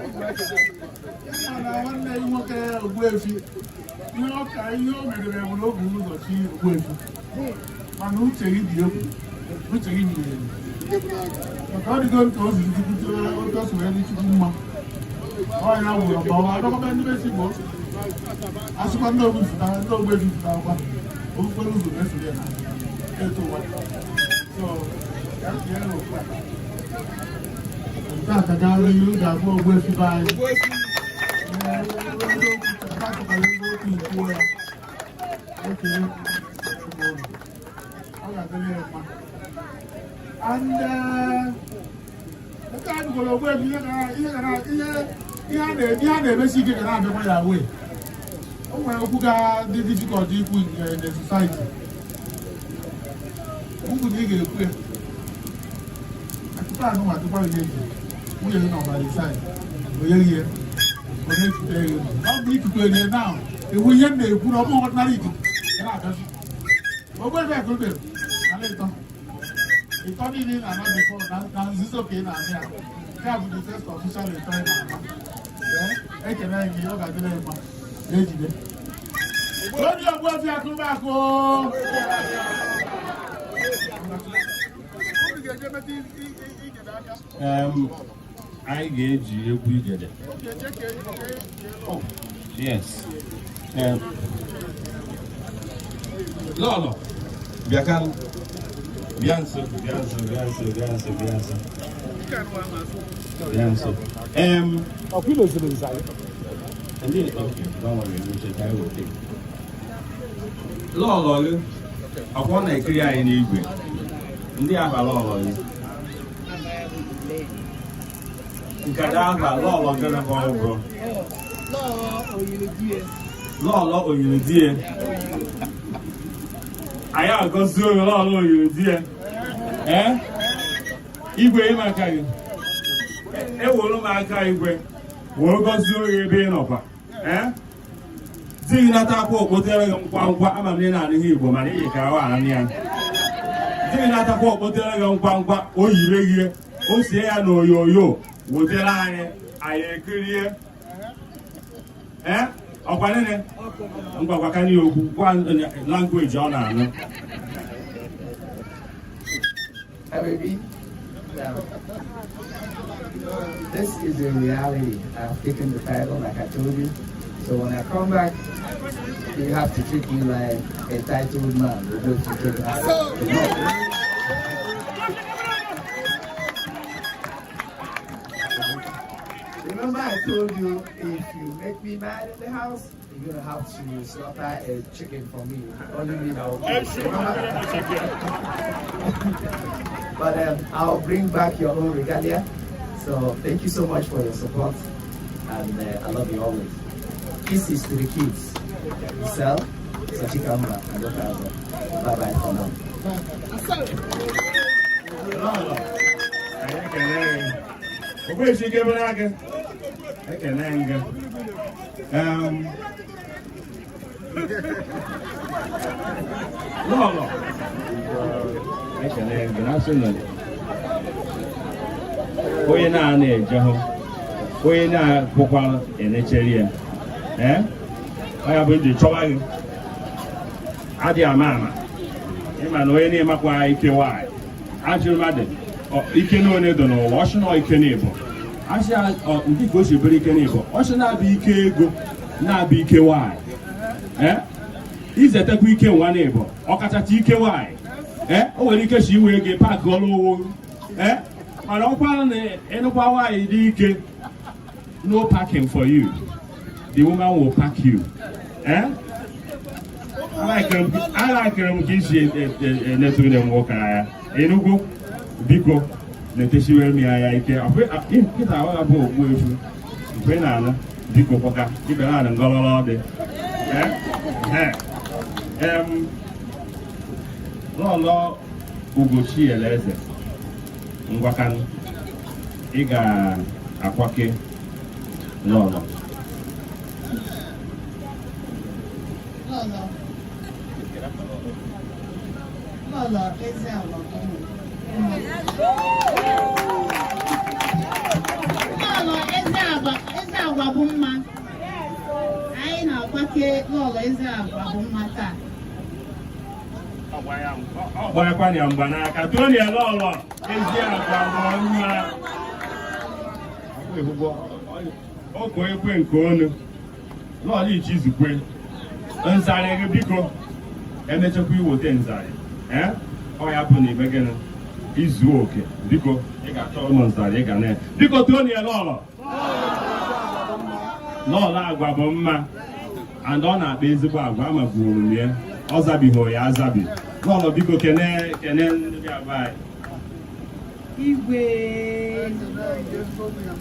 Na nwanne ya nwoke Ogbuefi. Ihe o merere bụ na oge ụzọ chi Ogbuefi. Mana uche gị dị egwu. Uche gị nyere elu. Maka ọ dịgo nke o ziri jupụta otu o si wee dị Chukwu mma. Ọ ya wụrụ ọba ọma adọkọba ndị besi Igbo. Asịkwa ndị Ogbuefi pụtakwa. okporo ụzọ na-esoro ya na eto ụwa so LGA na okwu nke a ka gara ihu ga-abụ Ogbuefi be anyị and nke a dụgoro Ogbuefi ihe a na-emesi ike ga na-abịakwa ya wee o nwere okwu ga-adị difficult ikwu in the society okwu na ị ga-ekwu ya akụkọ anụ ma tụkwa ihe eji nwunye gị na ọbara isaị onye ihe onye ikuku eghe ọ bụ ikuku eghe na ewu ihe m na-ekwu na ọ bụ ọdịnala ikuku ya na-abịazi Ogbuefi akụrụbeghị ala ịtọ niile na-ana bifọ na nzuzo ka ị na-anị ya nke a bụ the first official ịtọ ị na-ana ekele gị ọ ga-adịrị mma ejide onye Ogbuefi akụrụbakụ anyị ga-eji egwu igede. Yes. Lọlọ bịa nso. Lọlọ gị ọkwọ na-ekiri anyị n'igwe ndị abalị ọlọ gị nkada ahụ lọlọ gịnị bụ ọgwụ lọlọ oyiri die anyị agọzi onye lọlọ oyiri die igwe ịmaka gị ewere m aka igwe wee gọzie onye ebe ị nọkwa di gị nata akwa okpotere gị ngwa ama m na-anịghị Igbo mana iyi ka ahụ anị ya di gị natakwa okpotere gị ngwa o yire gị o sie ya na oyoyo wetere anyị ekirie ọkwa nene ngwagwakana ya okwu gwa langweji ọ na-anụ This is a reality. I've taken the title like I told you. So when I come back, you have to treat me like a titled man. Remember I told you, if you make me mad in the house, you're gonna have to slaughter a chicken for me. Only me now. But I'll bring back your own regalia. So thank you so much for your support, and I love you always. Kisses to the kids. Sal, Sachikama, and Dr. Bye bye for now. Ogbuefi gebe n'aka ekene nga lọlọ ekene nga na-asị na onye na-ana eje hụ onye na-akwụkwa enechere ya ọ ya bụ ndị chọwa gị adị ama ịma na onye na-emakwa ike nwaanyị ajụrụ mmadụ ike na onye dọ n'ụwa ọchị na ike n'ịbụ asị ndị ka o si bụrụ ike n'ịbụ ọchị na-abụ ike ego na-abụ ike nwaanyị izetekwa ike nwa n'ịbụ ọkachasị ike nwaanyị o nwere ike si iwe gị paakị ọrụ owo mana ọkwa na ịnụkwa nwaanyị dị ike no parking for you the woman will pack you alakịrị m ka isi enetu ndị nwoke anya Enugu biko na-etesiwe m ya ike nkịta agha bụ Ogbuefi mgbe na-anụ biko kwaka ibe na ngọlọlọ dị lọlọ Ugochi Eleze ngwakanụ ị ga-akwake lọlọ eze agwa bụ mma anyị na-akwake lọlọ eze agwa bụ mma taa ọgbarakwana ya mgbanaka tonia lọlọ ezi agwa bụ mma ọkụ ekwe nke onu lọlọ Ichizukwe nzarị gị biko emechakwa iwote nzarị ọ ya bụ na ime gịnị izu oke biko ị ga-achọ ụmụ nzarị ị ga na biko too na lọlọ agwa bụ mma and ọ na-akpa ezigbo agwa ama buru m ya ọ zabighị ya azabi lọlọ biko kene ndị agba anyị igwe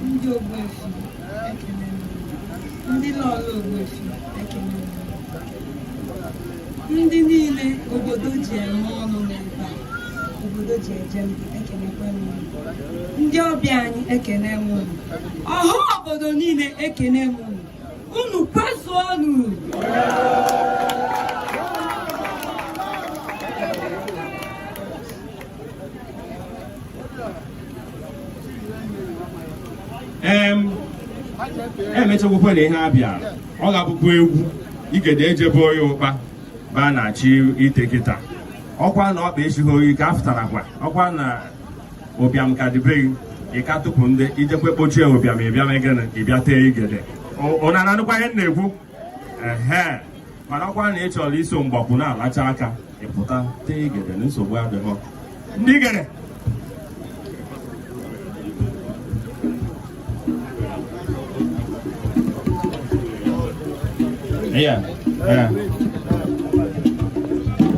ndị Ogbuefi ekele ndị lọlọ Ogbuefi ekele ndị niile obodo ji eme ọnụ n'ebe a obodo ji eje ekelekwe m ndị ọbịa anyị ekele m ọha obodo niile ekele m unu kwezuonụ emechakwukwe na ihe a bịara ọ ga-abụkwa egwu igede ejebe oyi ụkpa ba na-achị ite kịta ọkwa na ọkpa esighị oyi ka afụtara kwa ọkwa na ụbịam ka dịbeghị ịka tupu ndị ijekwe kpochie ụbịam ịbịa megịnị ịbịa tee igede ụnana nụkwa ihe na-ekwu mana ọkwa na ị chọrọ iso mgbakwu na-alacha aka ịpụta tee igede na nsogbu adịghị ndị igede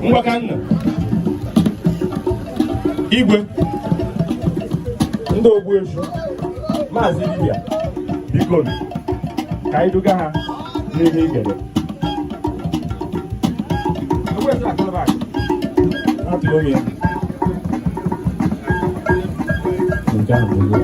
ngwakanna igwe ndị Ogbuefi Mazi dibịa biko ka anyị duga ha n'ihe igede Ogbuefi akụlụba atụrụ onye nke ahụ bụ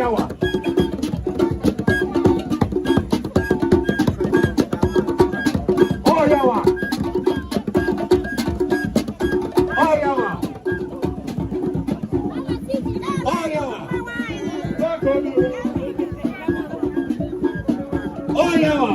yawa. Oh yawa. Oh yawa. Oh yawa. Oh yawa.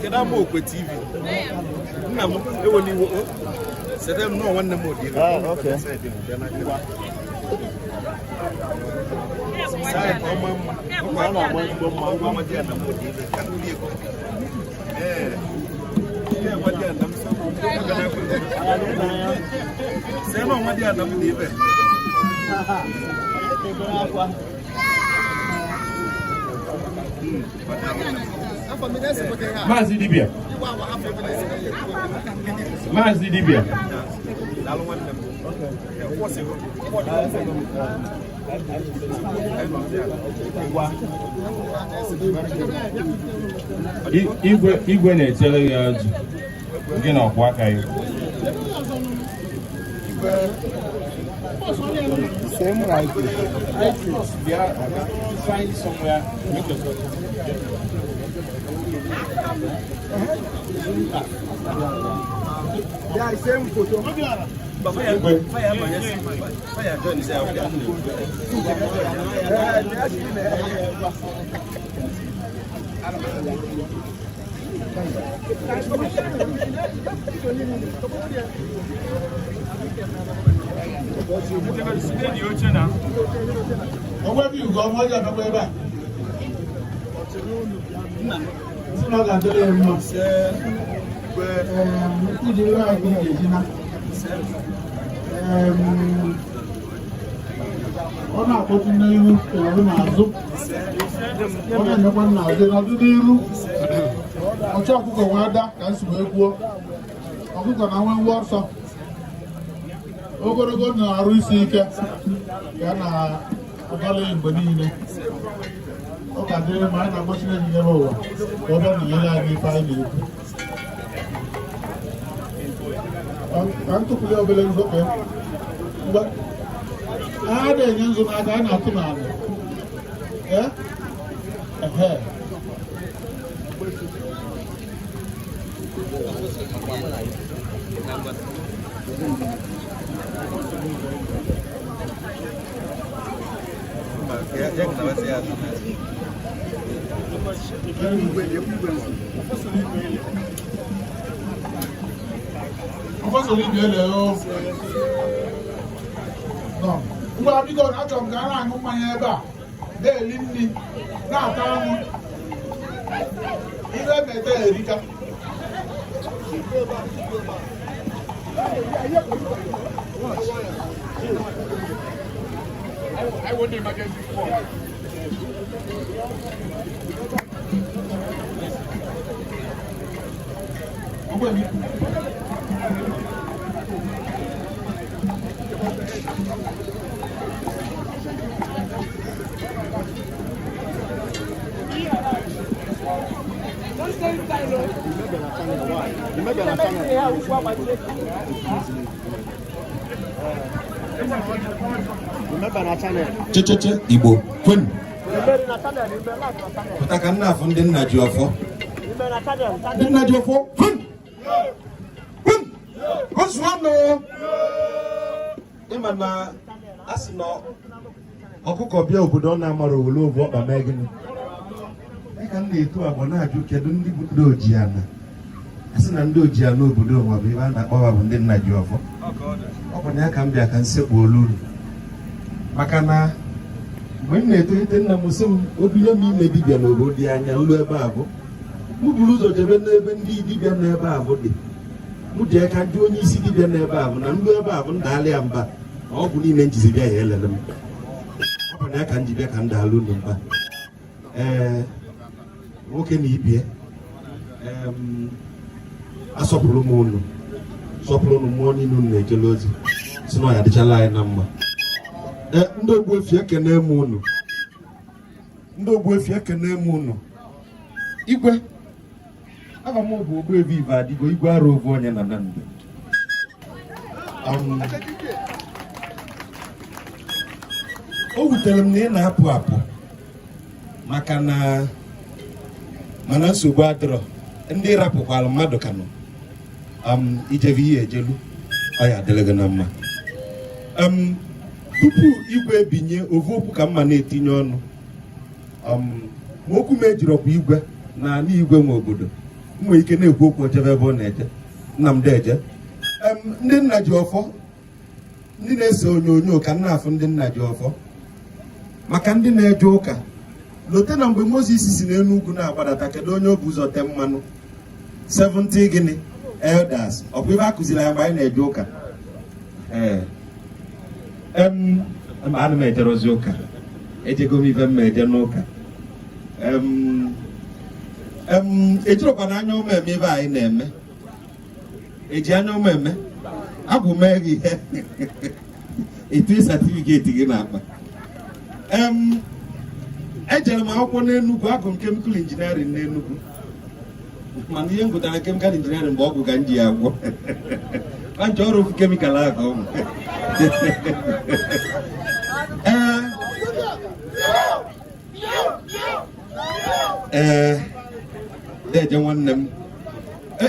Kedu Amokwe TV? Nna m eweli wo. Sete m no nwanne m odi. Okay. Sai ko mama. Ko na mo ko mama ma dia na mo di. Kan uli ko. Wa dia na mo so. Sai no ma dia na mo di be. Mazi Dibia. Mazi Dibia. Igwe na-echere ya ajụ gị na ọkwa aka ya. Same right. Yeah, find somewhere. Yeah, same photo. Ogbuefi ugo ọmọ ọjọ́ ọ̀dọ́ pé bá. Sínú ọ̀gá tó lè mọ̀. Ìdí ìwé àgbẹ̀ ìdèjì náà. Ọ na-akpọtụ n'ihu ịrụ n'azụ. Ọ na-emekwa n'azụ n'ọdụ n'iru. Ọchọ ọkụkọ nwe ada ka nsi wee kwuo. Ọkụkọ na nwe nwa ọsọ. Ogologo na-arụ isi ike ka a na-agbalị mgbe niile. Ọ ka dịrị ma anyị na-agbachi n'ejije ụwa ka ọ bịa na nyere anyị ife anyị na-ekwu. Ka ntụpụli obere nzọpe. a na-enye nzu n'aka a na-atụ n'ala. Ngwa biko achọrọ m ka a na-aṅụ mmanya ebe a na-eri nri na-ata anụ ihe emete erika. I want the emergency call. Checheche Igbo kwen pụta ka nna afọ ndị nna ji ọfọ ndị nna ji ọfọ kwen ozuanụ ịma na a sị na ọkụkọ bịa obodo ọ na-amara owele ovu ọkpa mee gịnị dịka m na-eto abụọ na-ajụ kedu ndị bụ ndị ojiana a sị na ndị ojiana obodo nwa bụ ebe a na-akpọwa bụ ndị nna ji ọfọ ọ bụ ya ka m bịa ka m sekpu olu uru maka na mgbe m na-etolite nna m sị m obinye m ime dibịa n'obodo dị anya nlu ebe a bụ m buru ụzọ jebe n'ebe ndị dibịa n'ebe a bụ dị m ji aka ndị onye isi dibịa n'ebe a bụ na nlu ebe a bụ ndaalị ya mba na ọgwụ niile njizi bịa ya elele m ọ bụ na ya ka m ji bịa ka m daalụ unu mba nwoke na ibie asọpụrụ m unu sọpụrụ unu mmụọ niile unu na-ejele ozi si na ọ ya adịchala anyị na mma. Ndị Ogbuefi ekene m unu, ndị Ogbuefi ekene m unu. Igwe aba m bụ Ogbuefi ibe adịgo igwe arụ ovu onye na na ndụ. O wutere m na ị na-apụ apụ maka na mana nsogbu adịrọ ndị rapụkwara mmadụ ka nọ ijebe ihe ejelu ọ ya adịrị gị na mma. Tupu igwe ebinye ovu okwu ka mma na-etinye ọnụ ma okwu m ejirọkwa igwe na ala igwe nwe obodo nwere ike na-ekwu okwu ojebe ebe ọ na-eje Nnamdi eje ndị nna ji ọfọ ndị na-ese onyonyo ka nna afụ ndị nna ji ọfọ maka ndị na-eje ụka lote na mgbe Moses si n'elu ugwu na-agbadata kedu onye o bụ ụzọ tee mmanụ 70 gịnị elders ọ bụ ebe a kụziri ya mgbe anyị na-eje ụka ana m ejerozi ụka ejego m ibe m eje n'ụka ejirokwa na anya ụmụ eme ebe anyị na-eme eji anya ụmụ eme agwụ mee gị ihe etu satifiketi gị na-akpa ejere m akwụkwọ n'Enugu agụ m kemikal injiniarin n'Enugu mana ihe m gụtara kemikal injiniarin mgbe ọgwụ ka m ji ya agwọ ma nche ọrụ ofu kemikal ahụ ka ụmụ deje nwanne m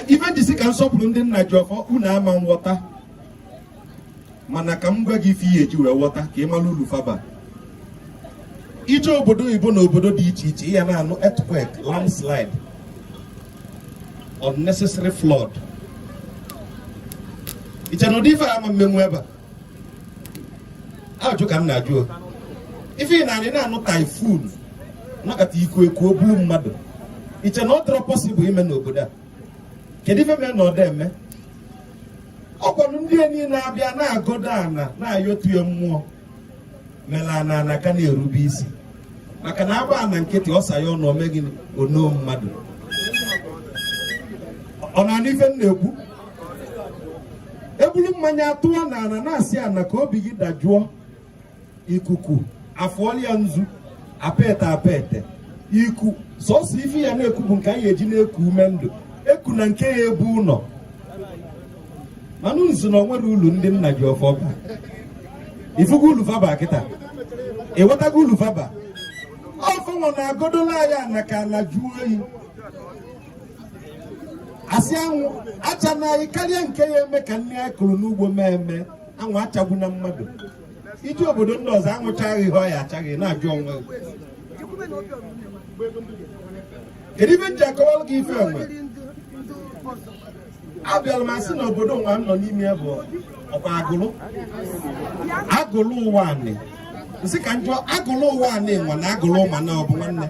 ife njisi ka nsọpụrụ ndị nna ji ọfọ unu ama nghọta mana ka m gwa gị ife ihe eji wee ghọta ka ị mara ulu faba ije obodo oyibo na obodo dị iche iche ya na-anụ earthquake, landslide, unnecessary flood. Iche na ụdị ife ama mmenwu ebe a ajụ ka m na-ajụ ife ị na-anị na-anụ typhoon nakọta iku eku o buru mmadụ iche na ọ dịrọ possible ime n'obodo a kedu ife mere na ọ dị eme ọkwanụ ndị enyi na-abịa na-agọdo ana na-ayọtu ya mmụọ mere ana ka na-erube isi maka na agba na nkịtị ọsa ya ọnụ ome gịnị ono mmadụ ọ na ife m na-ekwu ebulu mmanya atụwa na ana na-asị ana ka obi gị dajụọ ikuku afọọlịa nzu apete iku sọsọ ife ya na-ekwu bụ nke anyị eji na-eku ume ndụ eku na nke ya ebu ụlọ mana nzu na onwere ulu ndị nna ji ọfọ ba ifugo ulu faba kita ewetago ulu faba ofunwo na agodola ya na ka na juoyi asị anwụ acha na ịkarịa nke ya eme ka nne ya kụrụ n'ugbo mmemme anwụ achagbu na mmadụ iji obodo ndị ọzọ anwụchaghị ihe ọ ya achaghị na-ajụ onwe kedu ibe nji akọwalụ gị ife onwe abịara m asị na obodo nwa m nọ n'ime bụ ọkwa agụlụ Uwani nsị ka njọ agụlụ Uwani nwa na agụlụ ụma na ọ bụ nwanne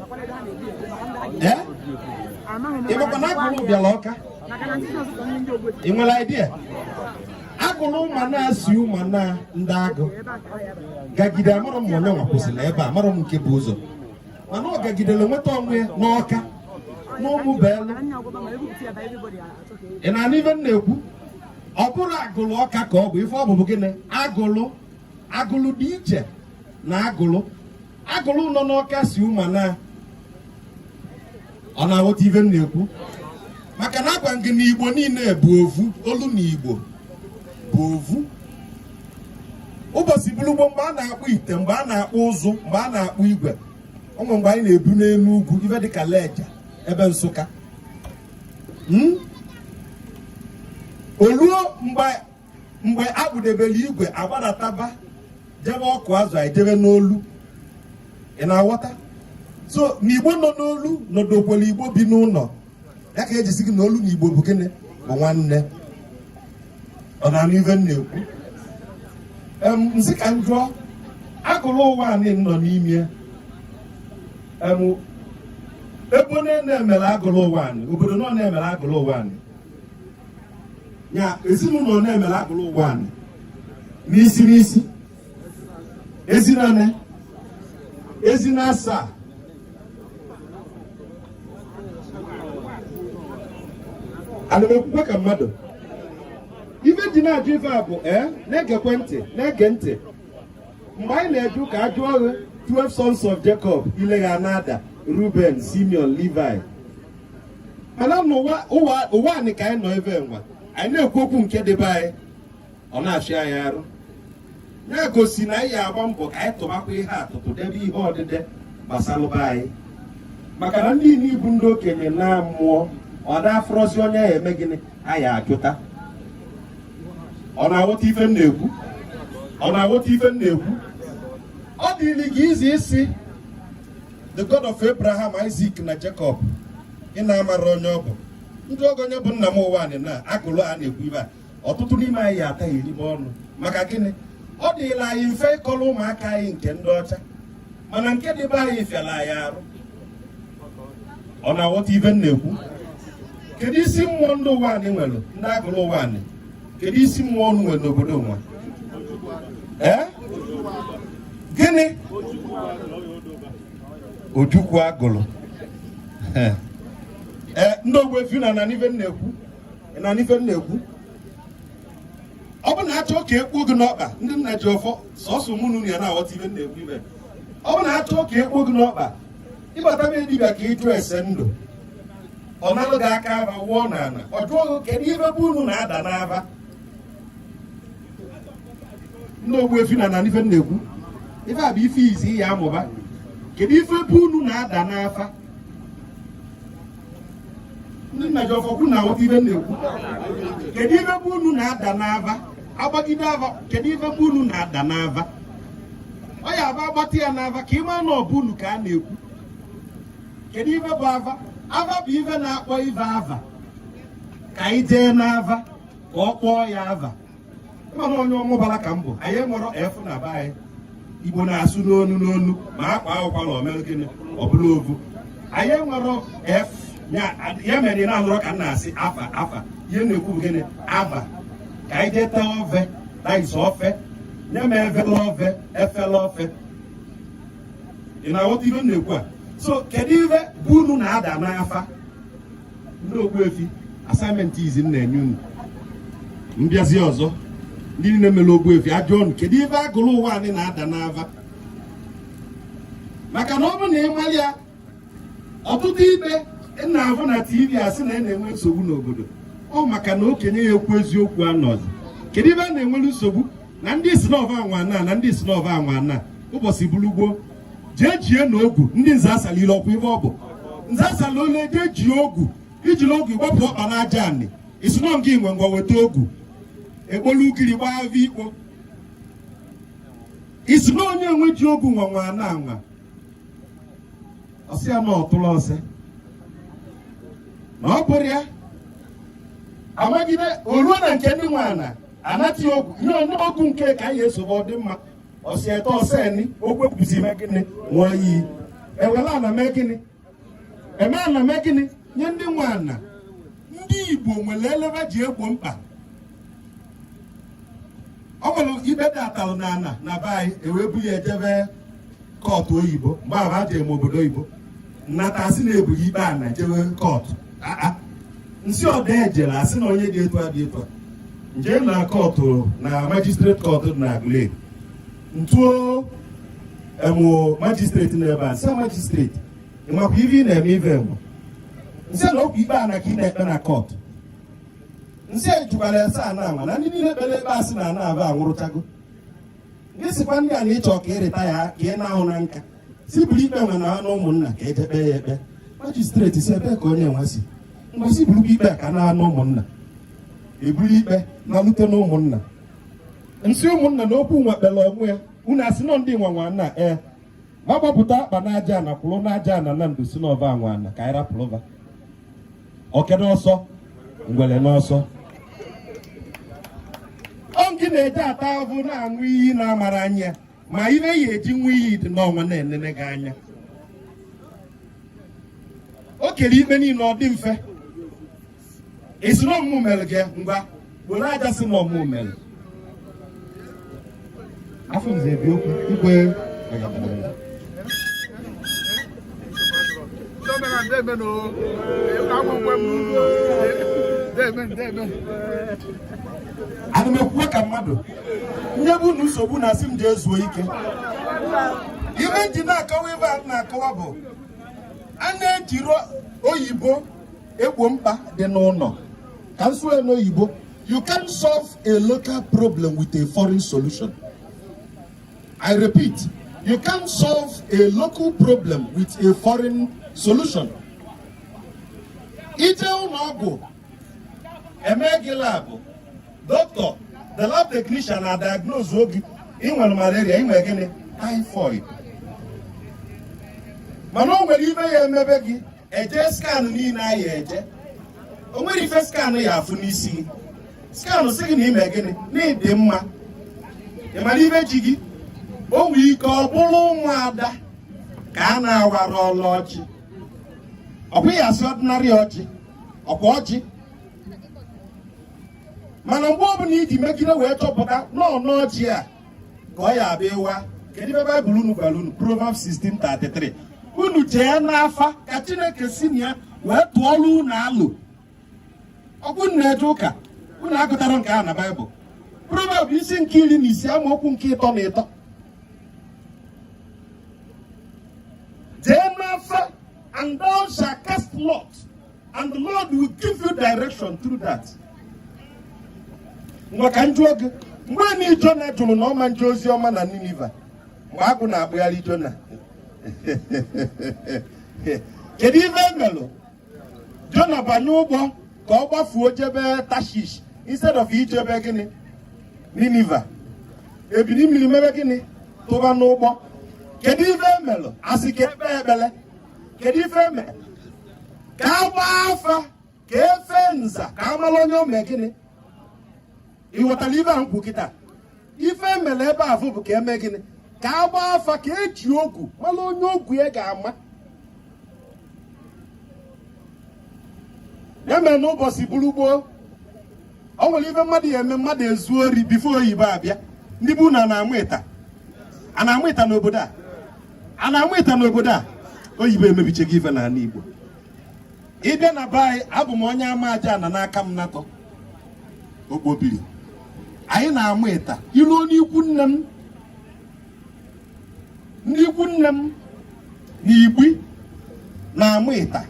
ịmakwa na agụlụ bịara Ọka ị nwere idea agụlụ ụma na-asị ụma na ndị agụ gagide amarọ m onye nwa kwụsịrị ebe a amarọ m nke bụ ụzọ mana ọ gagidere nweta onwe n'Ọka n'ụmụ beelụ ị na-anụ ibe m na-ekwu ọ bụrụ agụlụ Ọka ka ọ bụ ife ọ bụbụ gịnị agụlụ dị iche na agụlụ nọ n'Ọka si ụma na ọ na-aghọta ife m na-ekwu maka na agwa gị na Igbo niile bụ ovu olu na Igbo bụ ovu ụbọchị bụrụ ugbo mgbe a na-akpụ ite mgbe a na-akpụ ụzụ mgbe a na-akpụ igwe ụmụ mgbe anyị na-ebu n'elu ugwu ife dịka Leja ebe Nsụka oluo mgbe akpụdebere igwe agbadataba jebe ọkụ azụ anyị jebe n'olu ị na-aghọta so n'Igbo nọ n'olu nọdokwere Igbo bi n'ụlọ ya ka ejisi gị na olu na Igbo bụ gịnị bụ nwanne ọ na-anụ ife m na-ekwu nsị ka m jụọ agụlụ Uwani nọ n'ime ebe onye na-emere agụlụ Uwani obodo nọ na-emere agụlụ Uwani ya ezinụlọ na-emere agụlụ Uwani n'isi ezinane asaa ana m ekwukwe ka mmadụ ife ji na-ajụ ife a bụ na-egekwe ntị na-ege ntị mgbe anyị na-eje ụka ajụ ọrụ 12 sons of Jacob ilegha nada Ruben Simeon Levi mana Uwani ka anyị nọ ebe nwa anyị na-ekwu okwu nke debe anyị ọ na-achị anyị arụ na-egosi na anyị agba mbọ ka anyị tụbakwa ihe atụtụ debe ihe ọdịde gbasalụba anyị maka na ndị ibu ndị okenye na mmụọ ọ na-afụrọzi onye ya eme gịnị anyị ajụta ọ na-aghọta ife m na-ekwu ọ dịrị gị izi isi the God of Abraham, Isaac na Jacob ị na-amara onye ọ bụ ndị oge onye bụ nna m Uwani na agụlụ a na-ekwu ibe a ọtụtụ n'ime anyị ata iri ọnụ maka gịnị ọ dịla anyị mfe ịkọrọ ụmụaka anyị nke ndị ọcha mana nke dịbe anyị fịara anyị arụ ọ na-aghọta ife m na-ekwu kedu isi mmụọ ndị Uwani nwere ndị agụlụ Uwani kedu isi mmụọ unu nwere n'obodo nwa gịnị Ojukwu agụlụ ndị Ogbuefi na n'ife m na-ekwu ọ bụ na achọ ka ekpuo gị n'ọkpa ndị nna ji ọfọ sọsọ mụ na unu ya na-aghọta ife m na-ekwu ibe ọ bụ na achọ ka ekpuo gị n'ọkpa ịbata be dibịa ka ịjụ ese ndụ ọ nalụ gị aka aba wụọ n'ala ọ jụọ gị kedu ife bụ unu na-ada n'aba ndị Ogbuefi na n'ife m na-ekwu ife a bụ ife izi ya amụba kedu ife bụ unu na-ada n'afa ndị nna ji ọfọkwu na-aghọta ife m na-ekwu kedu ife bụ unu na-ada n'ava agbagide ava kedu ife bụ unu na-ada n'ava ọ ya aba agbata ya n'ava ka ịma na ọ bụ unu ka a na-ekwu kedu ife bụ ava bụ ife na-akpọ ife ava ka anyị jee n'ava ka ọ kpọọ ya ava ịmana onye ọmụbara ka m bụ anyị nwere efu na be anyị Igbo na-asụ n'onu ma akwa akwụkwọ na omere gịnị ọ bụla ovu anyị nwere efu ya mere ị na-anụrụ ka m na-asị afa ihe na-ekwu bụ gịnị ava ka anyị jee tee ofe daịs ofe nye m efela ofe ị na-aghọta ife m na-ekwu a so kedu ife bụ unu na-ada n'afa ndị Ogbuefi asaịmentị izi m na-enye unu mbịazi ọzọ ndị niile mere Ogbuefi ajụọ unu kedu ife agụlụ Uwani na-ada n'afa maka na ọ bụ na ịmalị ya ọtụtụ ibe na-ahụ na TV asị na na-enwe nsogbu n'obodo ọ maka na okenye ya ekwu eziokwu anọzi kedu ebe a na-enwere nsogbu na ndị si n'ọva anwa na ndị si n'ọva anwa ụbọchị bulugbo jee jie na ogwu ndị nze asalile ọkwa ibe ọ bụ nze asala ole jee jie ogwu ijiri ogwu ịgbapụ ọkpa n'aja anị isi nọ gị nwe ngwa weta ogwu ekpolu ugiri gbaa avọ ikpo isi na onye nwe ji ogwu nwa anwa ọsị ya na ọtụrụ ọsị na ọ bụrụ ya amagide oruo na nke ndị nwana anati ogwu ihe onye ogwu nke ka anyị esobe ọ dị mma ọsị eto ọsịeni ogwe kwuzi ime gịnị nwa iyi ewela ana mee gịnị eme ana mee gịnị nye ndị nwana ndị Igbo nwere elebe ji egbo mkpa ọ nwere ibe dị atalụ na ana na be anyị ewebuli ejebe kọtụ oyibo mgbe ahụ ha jee m obodo oyibo nnata asị na-ebughị ikpe ana jewe kọtụ nsị ọda ejere asị na onye ga-etu adị etu a nje na kọtụ na majistreti kọtụ na Agulu ntuo emu majistreti n'ebe a nsị majistreti ịmakwa ive ị na-eme ive mbụ nsị na okwu ikpe ana ka ị na-ekpe na kọtụ nsị ejukwara ya saa na anwa na ndị niile kpere ebe asị na ana-aba anwụrụchago ndị sikwa ndị a na ịchọ ka ịrịta ya ka ị na-ahụ na nka si buru ikpe nwe na ha na ụmụnna ka eje kpee ya ekpe majistreti si ebe ka onye nwa si mgbe si buru ikpe ka na anụ ụmụnna eburu ikpe na lute na ụmụnna nsị ụmụnna na okwu nwa kpere ọnwụ ya unu asị nọ ndị nwa nna ma gbapụta akpa n'aja ana kwụrụ n'aja ana na ndụ si n'ọva anwana ka anyị rapụrụva okedo ọsọ ngwele n'ọsọ gị na-eje ata ahụhụ na-aṅụ iyi na-amara anya ma ihe ya eji nwa iyi dị n'ọnwa na-enene gị anya o kere ikpe niile ọ dị mfe esi na ọmụmụ mere gị ngwa were aja si na ọmụmụ mere afọ nze ebi okwu igwe ana m ekwuwe ka mmadụ nye bụ na nsogbu na-asị m jee zuo ike ihe nji na-akọwa ebe a na-akọwa bụ a na-ejiri oyibo egbo mkpa dị n'ụlọ ka m sụọ n'oyibo you can solve a local problem with a foreign solution. I repeat, you can't solve a local problem with a foreign solution. Ije ụlọ ọgwụ eme gị labụ doctor, the lab technician na diagnose ogi inwere malaria inwe gịnị typhoid mana o nwere ibe ya emebe gị eje scan niile anyị eje o nwere ife scan ya afụ n'isi gị scan sị gị na ime gịnị na ịdị mma ị mara ibe ji gị o nwere ike ọ bụrụ ụmụada ka a na-awara ọlụ ọjị ọ bụghị asị ọdịnarị ọjị ọkwa ọjị mana mgbe ọ bụla iji megide wee chọpụta n'ọjị a ka ọ ya abịa ịwa kedu ebe Baịbụl unu gwara unu Proverbs 16:33 unu jee n'afa ka Chineke si na ya wee tụọlụ unu alụ ọkwụ na-eje ụka unu agụtara nke a na Baịbụl Proverbs isi nke 15 amaokwu nke 3 na 3 jee n'afa and thou shalt cast lot and the Lord will give you direction through that. Mgbe ka njụ oge mgbe ni Jona jụrụ na ọma nje ozi ọma na Niniva mgbe agụ na-akpụgharị Jona kedu ife emelụ Jona banye ụgbọ ka ọ gbafuo jebe Tashish instead of ijebe gịnị Niniva ebili mmiri mebe gịnị tụba n'ụgbọ kedu ife emelụ asị ka ekpe ekpele kedu ife eme ka agba afa ka efe nza ka amala onye ome gịnị ịghọtara ibe a mkpu kịta ife emele ebe ahụ bụ ka eme gịnị ka agba afa ka eji ogwu mala onye ogwu ya ga-ama ya mere n'ụbọchị buru gboo o nwere ife mmadụ ya eme mmadụ ezu ori bifo oyibo abịa ndị bụ na na-amụ ịta a na-amụ ịta n'obodo a na-amụ ịta n'obodo a oyibo emebicheghị ife n'ala Igbo ịbịa na be anyị abụ m onye ama aja na n'aka m natọ okpobiri anyị na-amụ ịta ilu onye ikwu nne m ndị ikwu nne m na igbi na-amụ ịta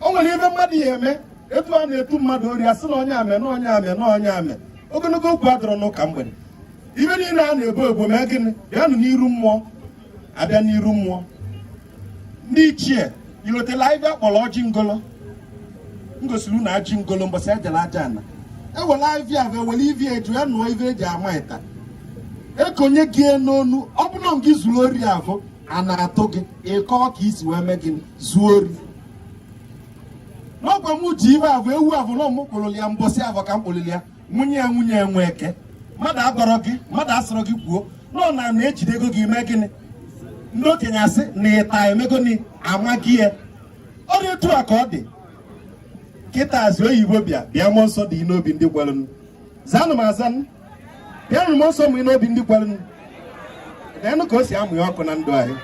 o nwere ebe mmadụ ya eme etu a na-etu mmadụ ori asị na onye ame na onye ame na onye ame ogologo okwu adọrọ n'ụka mgbede ibe niile a na-ebo ebo mee gịnị bịanụ n'iru mmụọ abịa n'iru mmụọ ndị ichie ilotela ibe akpọrọ ọjị ngolo ngosiri unu ajị ngolo mbọsị ejela aja ana ewela ivi ahụ ewele ivi eju ya nụọ ive eji ama ịta ekonye gị n'onu ọ bụrụ gị zuru ori ahụ a na-atụ gị ịkọ ka isi wee mee gịnị zuo ori n'ọgwa m ji ibe ahụ ewu ahụ na ọmụ kpụrụli ya mbọsị ahụ ka m kpụrụli ya nwunye ya nwunye enwe eke mmadụ agọrọ gị mmadụ asọrọ gị kwuo nọ na na-ejidego gị mee gịnị ndị okenye asị na ịta emego ni ama gị ya ọ dị etu a ka ọ dị kịta azụ oyibo bịa mmụọ nsọ dị n'obi ndị gwara zanụ m azanụ bịanụ mmụọ nsọ m n'obi ndị gwara deenụ ka o si amụ ya ọkụ na ndụ anyị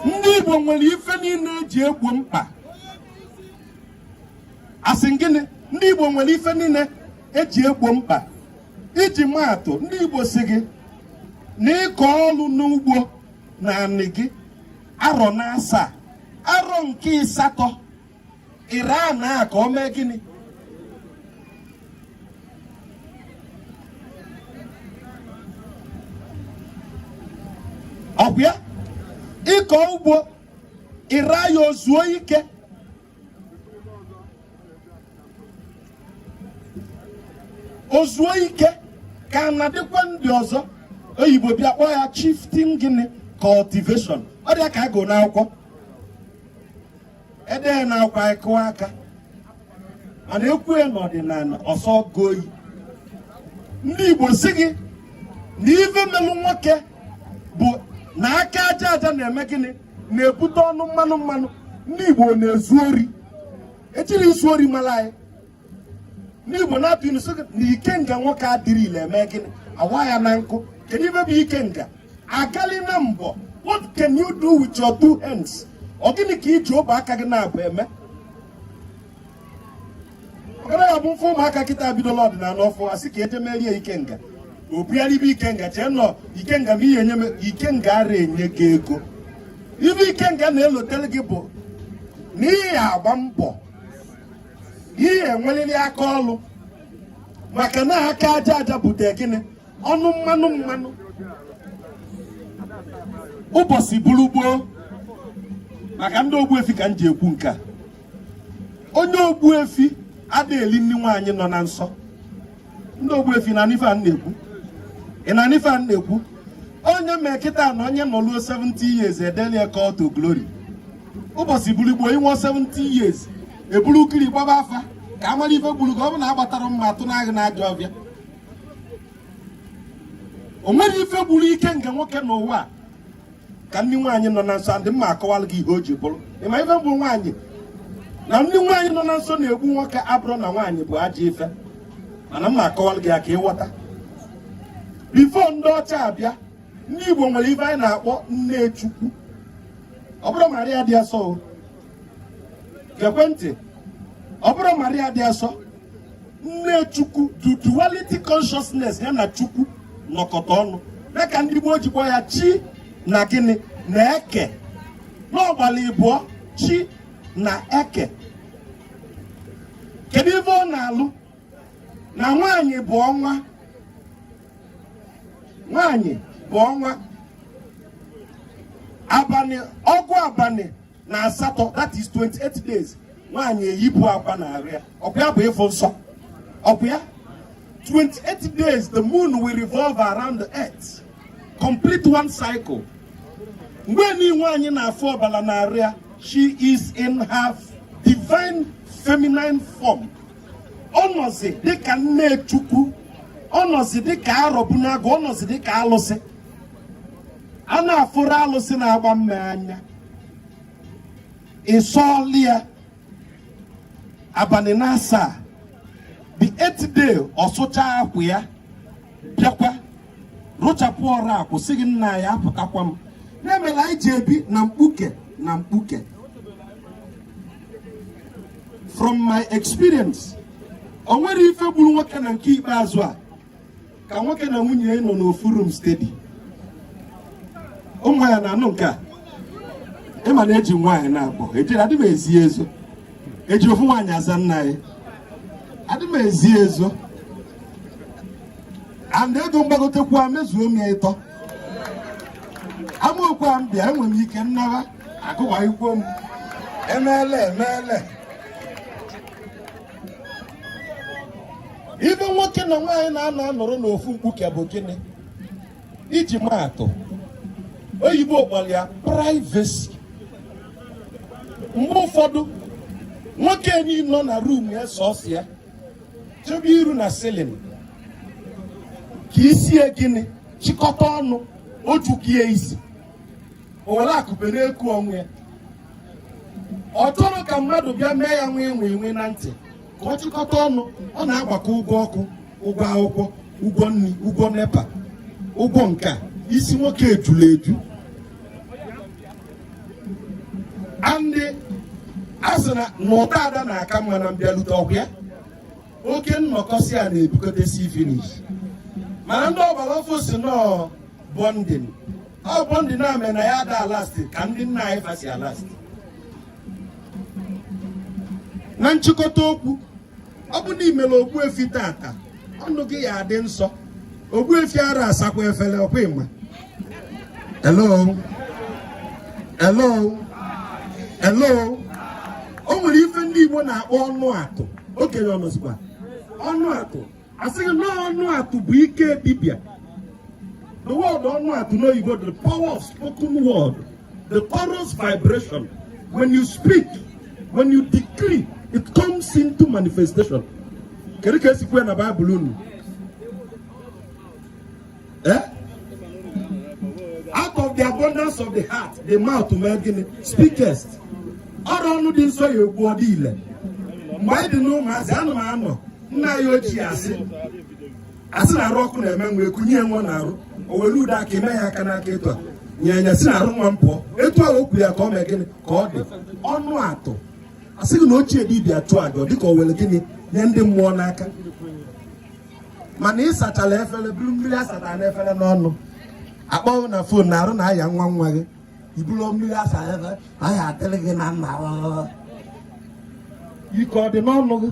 ndị Igbo nwere ife niile eji egbo mkpa asị gịnị ndị Igbo nwere ife niile eji egbo mkpa iji maatụ ndị Igbo si gị na ịkọ ọrụ n'ugbo na anị gị arọ na asaa arọ nke ịsatọ ire na ka o mee gịnị ọkwa ya ịkọ ugbo ire ya ozuo ike ka na dịkwa ndị ọzọ oyibo bịa kpọọ ya shifting gịnị cultivation ọ dị ka agụ n'akwụkwọ ede na akwa ịkụwa aka mana ekwue n'ọdịnala ọsọ goyi ndị Igbo si gị na ife melụ nwoke bụ na aka aja aja na-eme gịnị na-ebute ọnụ mmanụ ndị Igbo na-ezu ori ejiri izu ori mara anyị ndị Igbo na-apụ inu so na ikenga nwoke adịrị ile eme gịnị awa ya na nkụ kedu ibe bụ ikenga agali na mbọ what can you do with your two hands ọ gịnị ka iji obe aka gị na-abụ eme ọgara ya bụ mfe ụmụaka kịta bidola ọdịnala ọfụ asị ka eje merie ikenga obiaribe ikenga chee nọ ikenga ma ihe enye m ikenga ara enye gị ego ibe ikenga na-elotere gị bụ na ihe agba mbọ ihe enwelili aka ọlụ maka na aka aja aja bute gịnị ọnụ mmanụ ụbọchị buru gboo maka ndị Ogbuefi ka m ji ekwu nke a onye Ogbuefi adịghị eli nri nwaanyị nọ na nsọ ndị Ogbuefi na n'ife a na-ekwu ị na n'ife a na-ekwu onye mee kịta na onye nọluo 70 years edelie call to glory ụbọchị buru gboo inwe 70 years eburu ukiri gbaba afa ka amara ife gburu ka ọ bụ na agbatara mma atụ n'agha na ajọ ọbịa o nwere ife gburu ike nke nwoke n'ụwa ka ndị nwaanyị nọ na nsọ ndị mma akọwalụ gị ihe o ji bụrụ ịma ife bụ nwaanyị na ndị nwaanyị nọ na nsọ na-egbu nwoke abụrụ na nwaanyị bụ ajọ ife mana mma akọwalụ gị ya ka ịghọta bifo ndị ọcha abịa ndị Igbo nwere ife anyị na-akpọ nne Chukwu ọ bụrụ Maria dị asọ ekwentị ọ bụrụ Maria dị asọ nne Chukwu duality consciousness ya na Chukwu nọkọta ọnụ dịka ndị Igbo jikwa ya chi na gịnị na eke n'ọgbala ịbụọ chi na eke kedu ife ọ na-alụ na nwaanyị bụ ọnwa abalị ọgụ abalị na asatọ that is 28 days nwaanyị eyipụ akwa na arịa ọkwa bụ ịfụ nsọ ọkwa 28 days the moon will revolve around the earth complete one cycle mgbe ni nwaanyị na-afụ ọbala na arịa she is in her divine feminine form ọnọzi dịka nne Chukwu ọnọzi dịka arọbunagụ ọnọzi dịka alụsị a na-afụrụ alụsị na-agba mme anya ịsọọli ya abalị na asaa the 8th day ọsụcha akwụ ya bịakwa rụchapụ ọrụ akwụ sị gị nna ya apụtakwa m na-emela anyị ji ebi na mkpuke from my experience o nwere ife gburu nwoke na nke ikpeazụ a ka nwoke na nwunye ya nọ n'ofu room steady ụmụ ya na-anụ nke a ịma na eji nwaanyị na-akpọ ejiri adịghị ezi ezo eji ofu nwaanyị aza nna ya adị m ezi ezo and ego mgbagotekwa mezuo m ya ịtọ Amokwe m bịa enwe m ike nnara agụwa ikwo m emeele ibe nwoke na nwaanyị na-anọrọ n'ofu mkpuke bụ gịnị iji maatụ oyibo kpọrọ ya privacy. Mgbe ụfọdụ nwoke niile nọ na room ya sọsọ ya chebe iru na ceiling ka isi gịnị chịkọta ọnụ ojukie isi o were akụpe na-eku onwe ya ọ chọrọ ka mmadụ bịa mee ya nwe na ntị ka ọ chịkọta ọnụ ọ na-agbakọ ụgwọ ọkụ ụgwọ akwụkwọ ụgwọ nri ụgwọ nepa ụgwọ nka isi nwoke ejula eju andị asị na n'ụta ada na-aka mma na mbịalute ọkwa oke nnọkọsi a na-ebukọtesi finish mana ndị ọgbara ọfụ si nọ bọndin ọ bọndin a mere na ya ada alasti ka ndị nna anyị fasi alasti. Na nchịkọta okwu ọ bụ na imere Ogbuefi tata ọnụ gị ya adị nsọ Ogbuefi ara asakwa efele ọkwa ịma hello o nwere ife ndị Igbo na-akpọ ọnụ atụ okenye ọnọzikwa ọnụ atụ asịghị na ọnụ atụ bụ ike dibịa. The word ọnụ atụ n'oyibo, the power of spoken word, the chorus vibration. When you speak, when you decree, it comes into manifestation. Kedu ka esi kwe na Bible unu? Out of the abundance of the heart, the mouth speakest. Ọrụ ọnụ dị nsọ ya okwu ọdị ile. Mgbe anyị dị n'ụmụazị anụ m anọ nna ya ochie asị na-arụ ọkụ na-eme nwa ekunye nwa na-arụ o were ude aka eme ya aka n'aka etu a nyanya si na-arụ nwa m pụọ etu ahụ okwu ya ka ọ mee gịnị ka ọ dị ọnụ atụ asịghị na ochie dibịa chụọ aja dịka o were gịnị nye ndị mmụọ n'aka mana ịsachala efere buru mmiri asatara na efere n'ọnụ akpọghị na fon na-arụ na aya nwa gị iburu mmiri asa efe aya adịrị gị na nna ike ọ dị n'ọnụ gị.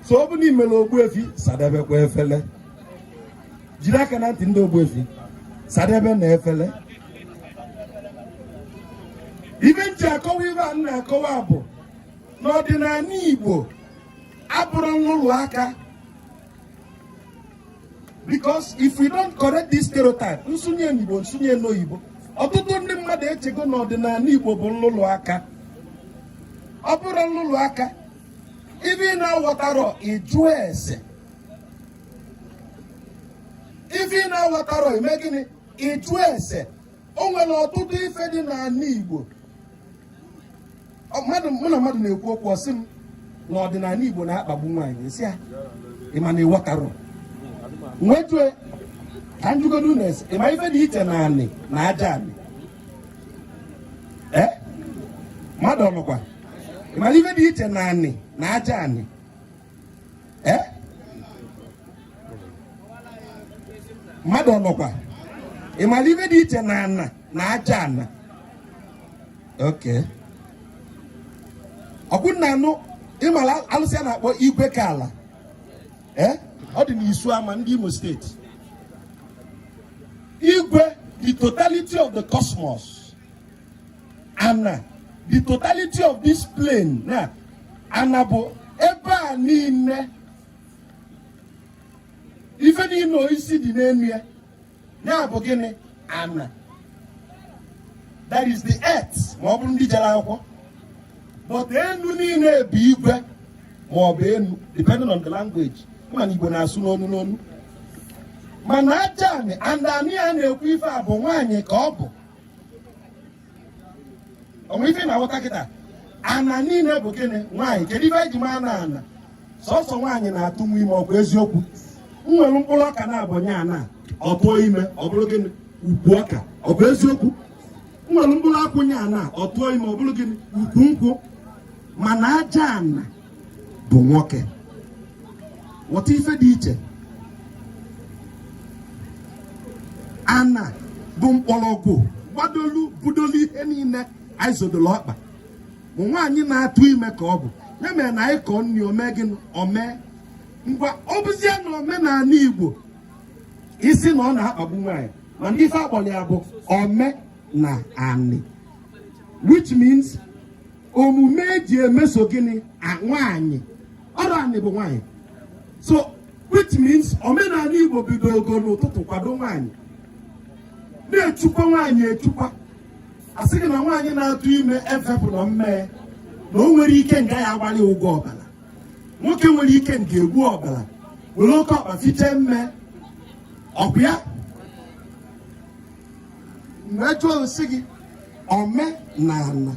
So ọ bụ na imere Ogbuefi sadebekwa efele jiri aka na ntị ndị Ogbuefi sadebe na efele. Ibe nji akọwa ibe a na-akọwa bụ n'ọdịnala Igbo abụrụ nlụlụ aka, because if we don't correct this stereotype nsụnye n'Igbo nsụnye n'oyibo ọtụtụ ndị mmadụ echego n'ọdịnala Igbo bụ nlụlụ aka. Ọ bụrụ nlụlụ aka ibe ị na-aghọtarọ ịjụ ese, ife ị na-aghọtarọ ime gịnị ịjụ ese. O nwere ọtụtụ ife dị n'ala Igbo mụ na mmadụ na-ekwu okwu ọsị m n'ọdịnala Igbo na-akpagbu nwaanyị esi ya ịma na ịghọtarọ nwetue ka njụgodu na-ese ịma ife dị iche na anị na aja anị mmadụ ọnụkwa ịma ife dị iche na anị na aja anị mmadụ ọnọkwa ịmara ife dị iche na ana na aja ana. Ọkwụnna anụ ịmara alụsị a na-akpọ igwe ka ala ọ dị n'isu ama ndị Imo steeti. Igwe, the totality of the cosmos. Ana, the totality of this plane. Na ana bụ ebe a niile ife niile isi dị n'elu ya ya bụ gịnị ana. That is the earth ma ọ bụrụ ndị jere akwụkwọ, but enu niile bụ igwe ma ọ bụ enu depending on the language. Mana Igbo na-asụ n'onu n'onu. Mana aja anị andani a na-ekwu ife a bụ nwaanyị ka ọ bụ onwe ife na-aghọta kịta. Ana niile bụ gịnị nwaanyị. Kedu ife eji maa na ana sọsọ nwaanyị na-atụ nwa ime, ọ bụ eziokwu? Nwere mkpụrụ ọka na-abọnye ana ọ tụọ ime, ọ bụrụ gịnị ukwu ọka, ọ bụ eziokwu? Nwere mkpụrụ akwụnye ana ọ tụọ ime, ọ bụrụ gịnị ukwu nkwụ. Mana aja ana bụ nwoke. Ghọta ife dị iche. Ana bụ mkpọrọgwụ gbadolu budolu ihe niile anyị zodolo ọkpa. Bụ nwaanyị na-atụ ime ka ọ bụ ya mere na anyị kọọ nri ome gị ome ngwa ọ bụzie na omenala Igbo isi na ọ na-akpagbu nwaanyị ma ndị ife akpọrọ ya bụ ome na anị, which means omume eji emeso gịnị nwaanyị, ọrụ anị bụ nwaanyị. So which means omenala Igbo bido ogo n'ụtụtụ kwado nwaanyị, na-echukwa nwaanyị echukwa. Asị gị na nwaanyị na-atụ ime efepụ na mmee na o nwere ike nga ya agbalị ụgwọ ọbara, nwoke nwere ike nga egbu ọbara were oke ọkpa fiche mme ọkụ ya. Mgbe jụọ nsị gị omenala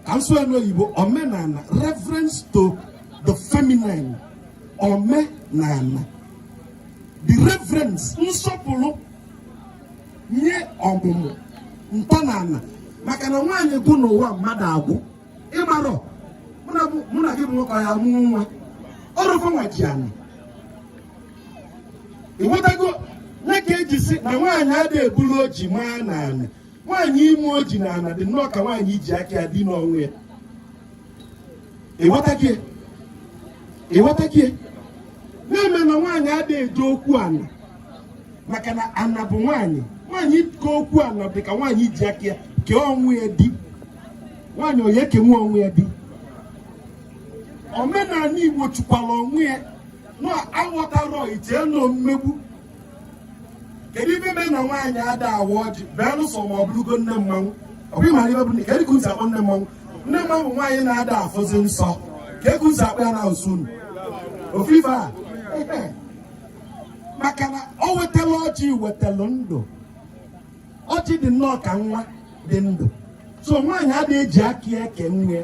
ka m sụọ n'oyibo, omenala reference to the feminine, omenala the reverence, nsọpụrụ nye ọmụmụ ntọala, maka na nwaanyị bụ n'ụwa mmadụ agwụ ịmarọ mụ na gị bụ nwoke ya mụọ nwa ọrụfọ nwa ji anyị ịghọtago. Ya ka eji si na nwaanyị adịghị ebulu oji maa n'ala, nwaanyị ime oji n'ala dị nnọọ ka nwaanyị iji aka ya dị n'ọnwụ ya. ịghọtagie na-eme na nwaanyị adịghị eji okwu ana, maka na ana bụ nwaanyị ka okwu ana dị ka nwaanyị iji aka ya kee ọnwụ ya di, nwaanyị onye kenwe onwe ya di. Omenala Igbo chukwara onwe ya na aghọtara iche na mmegbu. Kedu ife mee na nwaanyị ada awa ọjị bee lụsọ ma ọ bụrụgo nne mmanwụ? Ọ bụ ịmara ibe bụ kedu ka nsi akpọ nne mmanwụ? Nne mmanwụ nwaanyị na-ada afọzi nsọ ka ego nsi akpọ ya na usunu ofufe a maka na o wetala ọjị wetala ndụ. Ọjị dị nnọọ ka nwa dị ndụ. So nwaanyị adịghị eji aka ya eke nwe.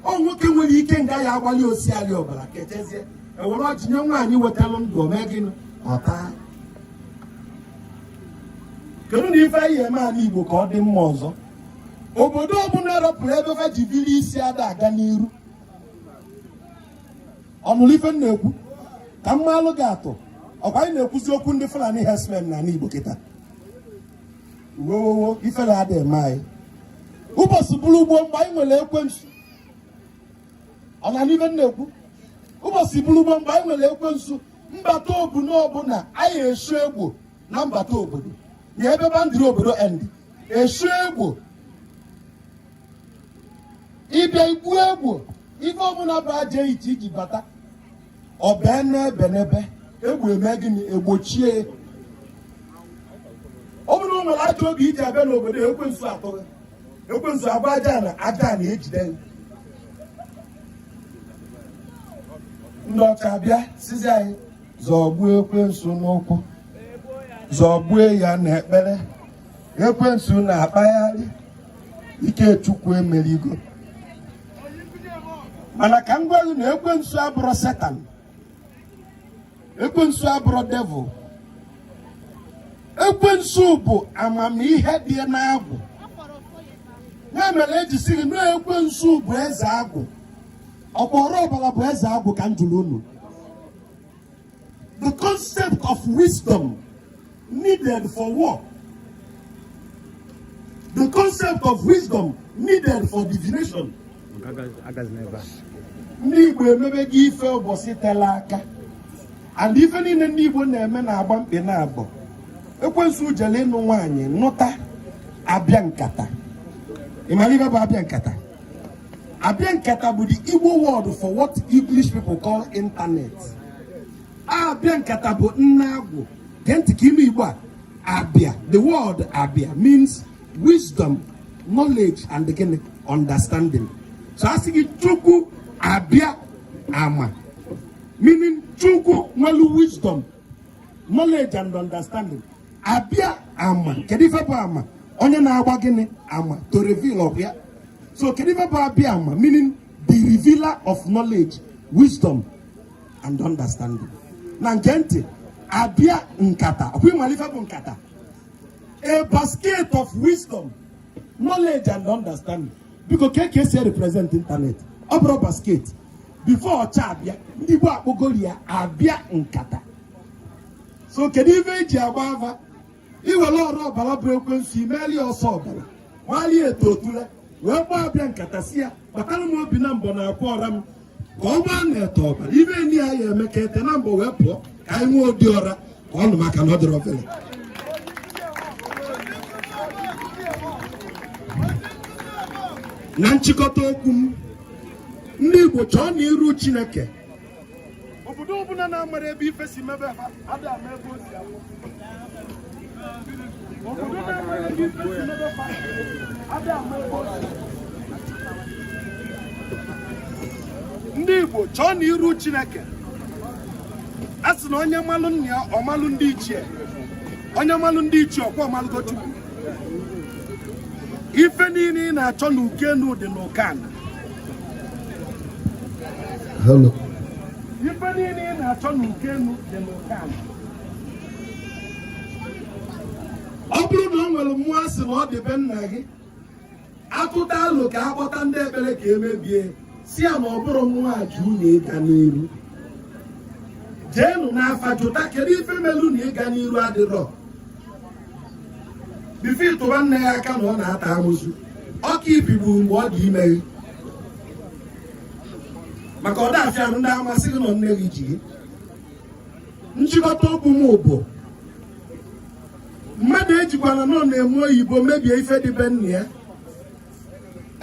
Ọ nwoke nwere ike nga ya agbalị osiali ọbara kechezie ewere ọjị nye nwaanyị wetala ndụ ome gịnị ọta. Kedu na ife ihe eme ala Igbo ka ọ dị mma ọzọ? Obodo ọbụla rọpụrụ ebe fa ji biri isi ada aga n'iru. Ọnụrụ ife na-ekwu ka mmalụ ga-atụ ọkwa anyị na-ekwuzi okwu ndị Fulani herdsmen na Igbo kịta. Wowowo ifere ada eme anyị ụbọchị bụrụ ugbo mgbe anyị nwere ekwensu. Ọ na n'ife na-ekwu ụbọchị bụrụ ugbo mgbe anyị nwere ekwensu, mbata obodo ọbụla anyị esu egbo na mbata obodo na ebe bandịrị obodo ndị esu egbo ịbịa igbu egbo ife ọbụla bụ aja ite iji bata ọbịa n'ebe n'ebe egbo eme gịnị egbochie. Ọ bụrụ na nwere ajọ oge iji abịa n'obodo ekwensu atụghị ekwensu abụ aja na ejide ndị ọcha abịa sizi anyị zọgbuo ekwensu n'ụkwụ, zọgbue ya n'ekpere, ekwensu na-akpagharị, ike Chukwu emerigo. Mana ka m gwa gị na ekwensu abụrụ Satan, ekwensu abụrụ devil. Ekwensu bụ amamihe dị n'agwụ. Ya mere eji sị gị na ekwensu bụ eze agwụ. Ọkpọrọ ọbara bụ eze agwụ ka m jụrụ unu. The concept of wisdom needed for war. The concept of wisdom needed for divination. Ndị Igbo emebe gị ife ụbọchị tela aka. And ife niile ndị Igbo na-eme na-agba mkpe na-abọ. Ekwensu jele ịnụ nwaanyị nụta abịa nkata. Ị mara ife bụ abịa nkata? Abịa nkata bụ the Igbo word for what English people call internet. Abịa nkata bụ nne agwụ. Gee ime Igbo a abịa. The word abịa means wisdom, knowledge, and again understanding. So asị gị Chukwu abịa ama, meaning Chukwu nwelu wisdom, knowledge, and understanding. Abịa ama. Kedu ife bụ ama? Onye na-agba gịnị ama to reveal of ya. So kedu ife bụ abịa ama? Meaning the revealer of knowledge, wisdom, and understanding. Na nke ntị abịa nkata. Ọkwa ịmara ife bụ nkata? A basket of wisdom, knowledge, and understanding. Because KKC represent internet. Obro basket. Before ọcha abịa, ndị Igbo akpọgori ya abịa nkata. So kedu ife eji agba ava? Iwere ọrụ ọbara bụ ekwensu imeli ọsọ ọbara. Nwali eto otule. Wee gba abịa nkata si ya, kpatara m obi na mbọ na akwa ọra m. ka ọ gbaa na-ete ọbara ibe ndị a ya eme ka ete na mbọ wee pụọ ka anyị nwee ụdị ọra ka ọ nụ maka na ọ dịrị ofele. Na nchịkọta okwu m, ndị Igbo chọọ na iru Chineke. Obodo ọbụla na-amara ebe ife si mebe ha ada ama ebe o si awụ. Obodo na-amara ebe ife si mebe ha ada ama ebe o si. Ndị Igbo chọọ na iru Chineke. A sị na onye malụ nna ya ọ malụ ndị ichie, onye malụ ndị ichie ọkwa ọmalụgo Chukwu. Ife niile ị na-achọ na ukenu dị n'ụkana. Hello. Ife niile ị na-achọ na ukenu dị n'ụkana. Ọ bụrụ na ọ nwere mmụọ asị na ọ dị be nna gị, atụta alụ ka akpọta ndị ekpere ka emebie si ya na ọ bụrụ mmụọ ajụ na ịga n'iru. Jeenụ n'afa jụta kedu ife melu na ịga n'iru adịrọ. Bife ịtụba nne ya aka na ọ na-ata amụsụ, ọka ibigbu mgbe ọ dị ime gị. Maka ọ dafịa ndị amasị gị nọ nne gị ji gị. Nchịkọta okwu m bụ mmadụ ejikwana nọ na-eme oyibo mebie ife dị be nna ya.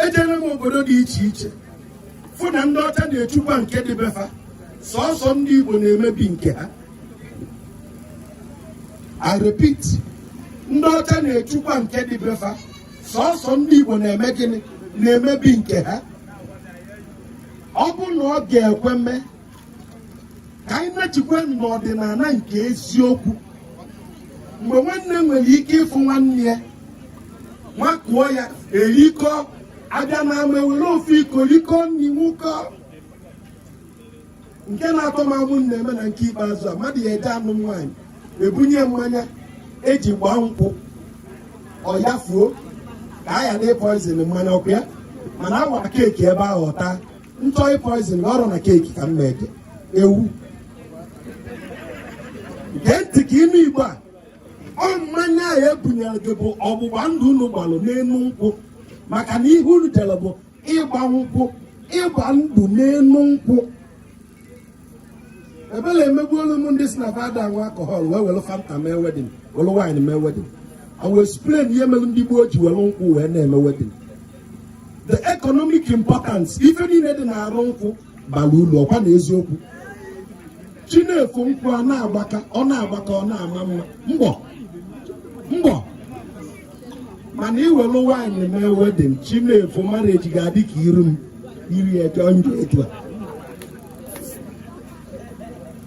Ejere m obodo dị iche iche fụ na ndị ọcha na-echukwa nke dị befa, sọọsọ ndị Igbo na-emebi nke ha. I repeat, ndị ọcha na-echukwa nke dị befa, sọọsọ ndị Igbo na-eme gịnị? Na-emebi nke ha. Ọ bụ na ọ ga-ekwe mee ka anyị mechikwa n'ọdịnala nke eziokwu. Mgbe nwanne nwere ike ịfụ nwanne ya, nwakuo ya erikọ, abịa na ama ewere ofu iko rikọ n'iwu kọ. Nke na-atọ m amụ na-eme na nke ikpeazụ a, mmadụ ya eje anụ nwaanyị ebunye mmanya eji gbaa nkwụ, ọ yafuo ka a ya na poizin mmanya ọkụ ya, mana awa keeki ebe ahụ ọta nchọ poizin ọrụ na keeki ka mma ede ewu. Gee ntị ka ime Igbo a, ọ mmanya a ebunyere gị bụ ọgbụgba ndụ unu gbalụ n'enu nkwụ, maka na ihe unu jere bụ ịgba nkwụ, ịgba ndụ n'enu nkwụ. Ebele emegbuolu m ndị si na fada nwa alcohol wee were Fanta mee wedin, were wine mee wedin. I will explain ihe mere ndị gboo ji were nkwụ wee na-eme wedin. The economic importance ife niile dị na-arụ nkwụ bara ulu, ọkwa na eziokwu. Chinefu nkwụ a na-agbaka, ọ na-agbaka, ọ na-ama mma mbọ mana iwere wine mee wedin, Chinefu marriage ga-adị ka iru m iri ejo njọ etu a.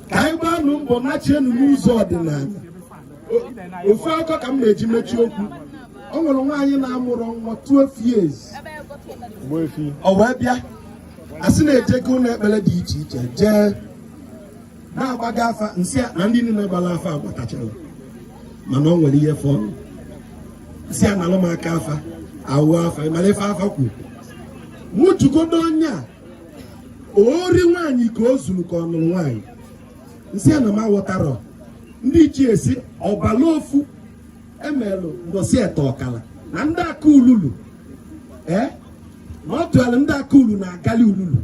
Ka anyị gbaa nụ mbọ na-chienu n'ụzọ ọdịnala. Ofu akọ ka m na-eji mechi okwu. O nwere nwaanyị na-amụrụ nwa 12 years. O wee bịa asị na-ejego ụlọ ekpere dị iche iche jee na-agbaga afa nsị na ndị niile gbara afa agbatachara, mana o nwere ihe fọrọ nsị a na-alụ m aka afa awụ afa mara ife afa kwuru. Mụ jugodo onye a ori nwaanyị ka o zuru ka ọ nụrụ nwaanyị. Nsị a na m aghọtarọ ndị ichie si ọbala ofu emelụ ngosi ete ọkala na ndị aka ululu na ọ tụgharị ndị aka ulu na-agali ululu,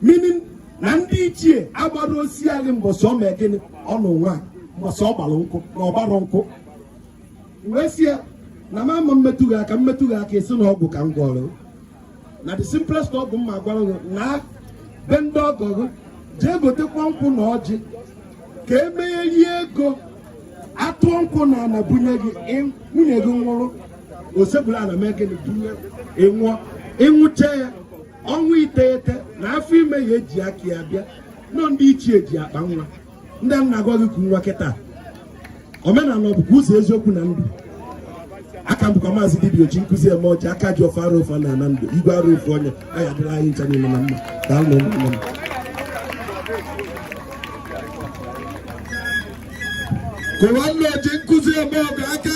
meaning na ndị ichie agbara osi anyị mbọsị ọ mee gịnị ọnụ nwaanyị mbọsị ọ gbara nkwụ na ọgbara nkwụ. Wee sie na mama mmetụ gị aka esi na ọgwụ ka m gwọrọ na the simplest ọgwụ mma gwara gị na be ndị ọgọ gị jee gotekwa nkwụ na ọjị ka emegherie ego atụọ nkwụ na ana bunye gị, nwunye gị nwụrụ osegburu ana mee gịnị bunye ịnwụọ, ịnwụcha ya ọnwa 9 na afọ ime ya eji aka ya bịa. Nọ ndị ichie ji akpa nwa, ndị nna agwa gị ku nwa kịta. Omenala ọ bụkwa ụzọ eziokwu na ndụ. Aka m bụkwa Mazi dibịa ochi nkụzi eme ọjị aka ji ofe arụ ofe na ana ndụ igwe arụ ofe onye anyị adịla anyị ncha niile na mma ka a nọ. Kụwanne oji nkụzi eme ọgụ aka.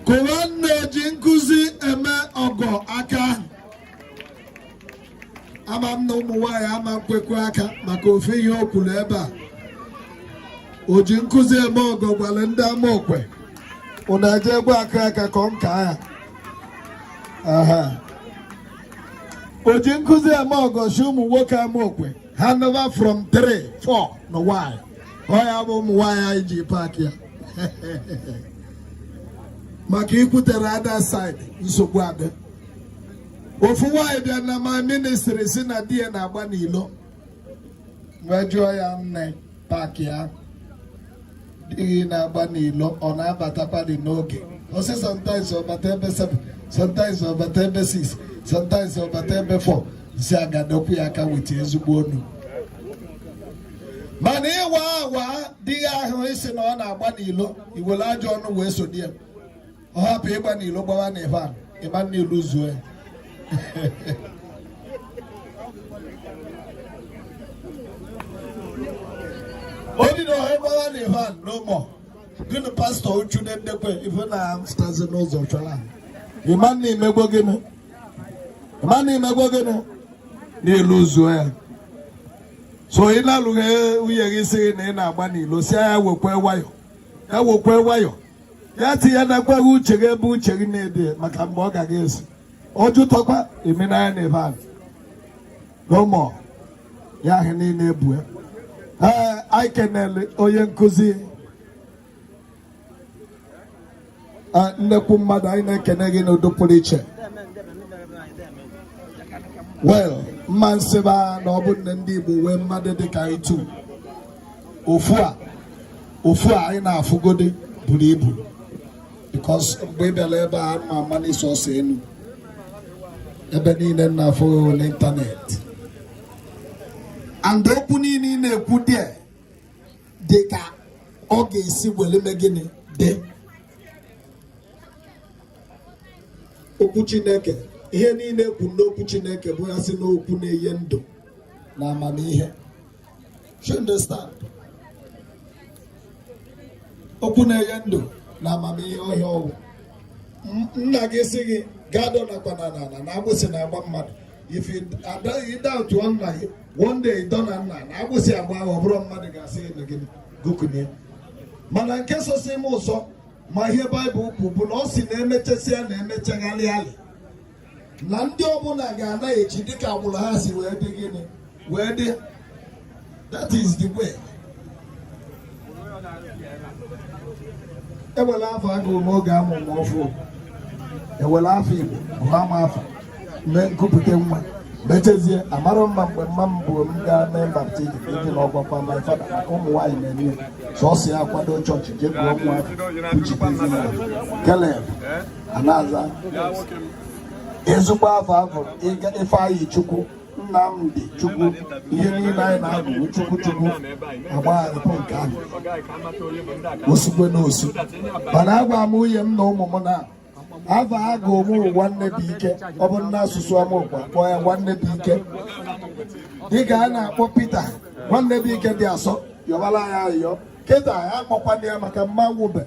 Kụwanne oji nkụzi eme ọgụ aka. Ama m na ụmụ nwaanyị ama nkwekwe aka maka ofe ihe o kwuru ebe a. Oji nkụzi eme ọgụ gwara ndị Amokwe unu eje egwe aka ka ọ nka ya. Oji nkuzi Amogoshi ụmụ nwoke Amokwe hand over from 3, 4 no why. Oya bụ ụmụ nwanyị iji paaki ya. Maka ikwutere other side nsogbu adị. Ofu nwanyị bịa na my ministry si na di ya na-agba n'ilo. Wee jụọ ya nne paaki ya. Di na-agba n'ilo ọ na-abatakwa dị n'oge. O si sometimes ọ bata ebe 7, sometimes ọ bata ebe 6, sometimes ọ bata ebe 4. Si agadokwu ya aka wete ezigbo onu. Mana ịwa awa di ya ahụ isi na ọ na-agba n'ilo iwere ajọ ọnụ wee so di ya. Ọ hapụ ịgba n'ilo gbawa n'Ivan ịma n'ilu zuo ya. Only no ịgbawa n'Ivan no more. Gịnị pastọ uchu na-edekwe ife na stazi n'ụzọ chọrọ. Ịma na imegbo gịnị? Ịma na imegbo gịnị? N'ilu zuo ya. So ị na-alụghị nwunye gị sị na ị na-agba n'ilo si ya wekwe nwayọ. Ya wekwe nwayọ. Ya tinye na-ekweghị uche gị ebe uche gị na-ede maka mgbe ọ ga-aga esi. Ọ jụtọkwa emenanya n'Ivan. No more. Ya ahụ niile ebue. Anyị kenele onye nkụzi. Nnekwu mmadụ anyị na-ekene gị n'udo pụrụ iche. Well, mma nsịba na ọ bụ nne ndị Igbo wee mmadụ dịka anyị tu. Ofu a anyị na-afụgodi buru ibu. Because mgbe ị bịara ebe a ma ama n'isi ọsọ enu. Ebe niile na-afụ n'ịntanetị. And okwu niile ị na-ekwu dị ka ọ ga-esi were mee gịnị dị. Okwu Chineke. Ihe niile ekwu n'okwu Chineke bụ ya si n'okwu na-enye ndụ na amamihe. You understand? Okwu na-enye ndụ na amamihe ọhịa ọgwụ. Nna gị sị gị gado nakwa na agbụsị na-agba mmadụ. If you doubt one night, one day ị dọ na nna na agbụsị agba ahụ ọ bụrụ mmadụ ga-asị gị gụkụnye. Mana nke sosi m ụzọ ma ihe Baịbụl kwu bụ na ọ si na-emechasị ya na-emechagharị alị. Na ndị ọbụla ga-ana echi dịka agbụrụ ha si wee dị gịnị wee dị. That is the way. Ewela afọ agụụ n'oge amụmụ ọfụ. Ewela afọ Igbo bụ ama afọ. Mee nkupụta nwa. Mechezie amara mma mgbe mma m bụ m gaa mee baptizim ịdị n'ọgbakwa my father maka ụmụ nwaanyị na-eme sọsọ ya akwado chọọchị jee gụọ nwa kwuchitezi ya. Caleb Anaza ezigbo afọ Ifeanyị Chukwu Nnamdi Chukwu ihe niile anyị na-agụ Chukwu agbagharịpụ nke ahụ osigwe n'osu. Mana agwa m nwunye m na ụmụ m na afọ agụ ụmụ nwanne bụ ike. Ọ bụ n'asụsụ Amokwe akpọ ya nwanne bụ ike. Dịka a na-akpọ Pita nwanne bụ ike dị asọ yọbara ya ayọ. Kịta ya akpọkwana ya maka mma nwụbe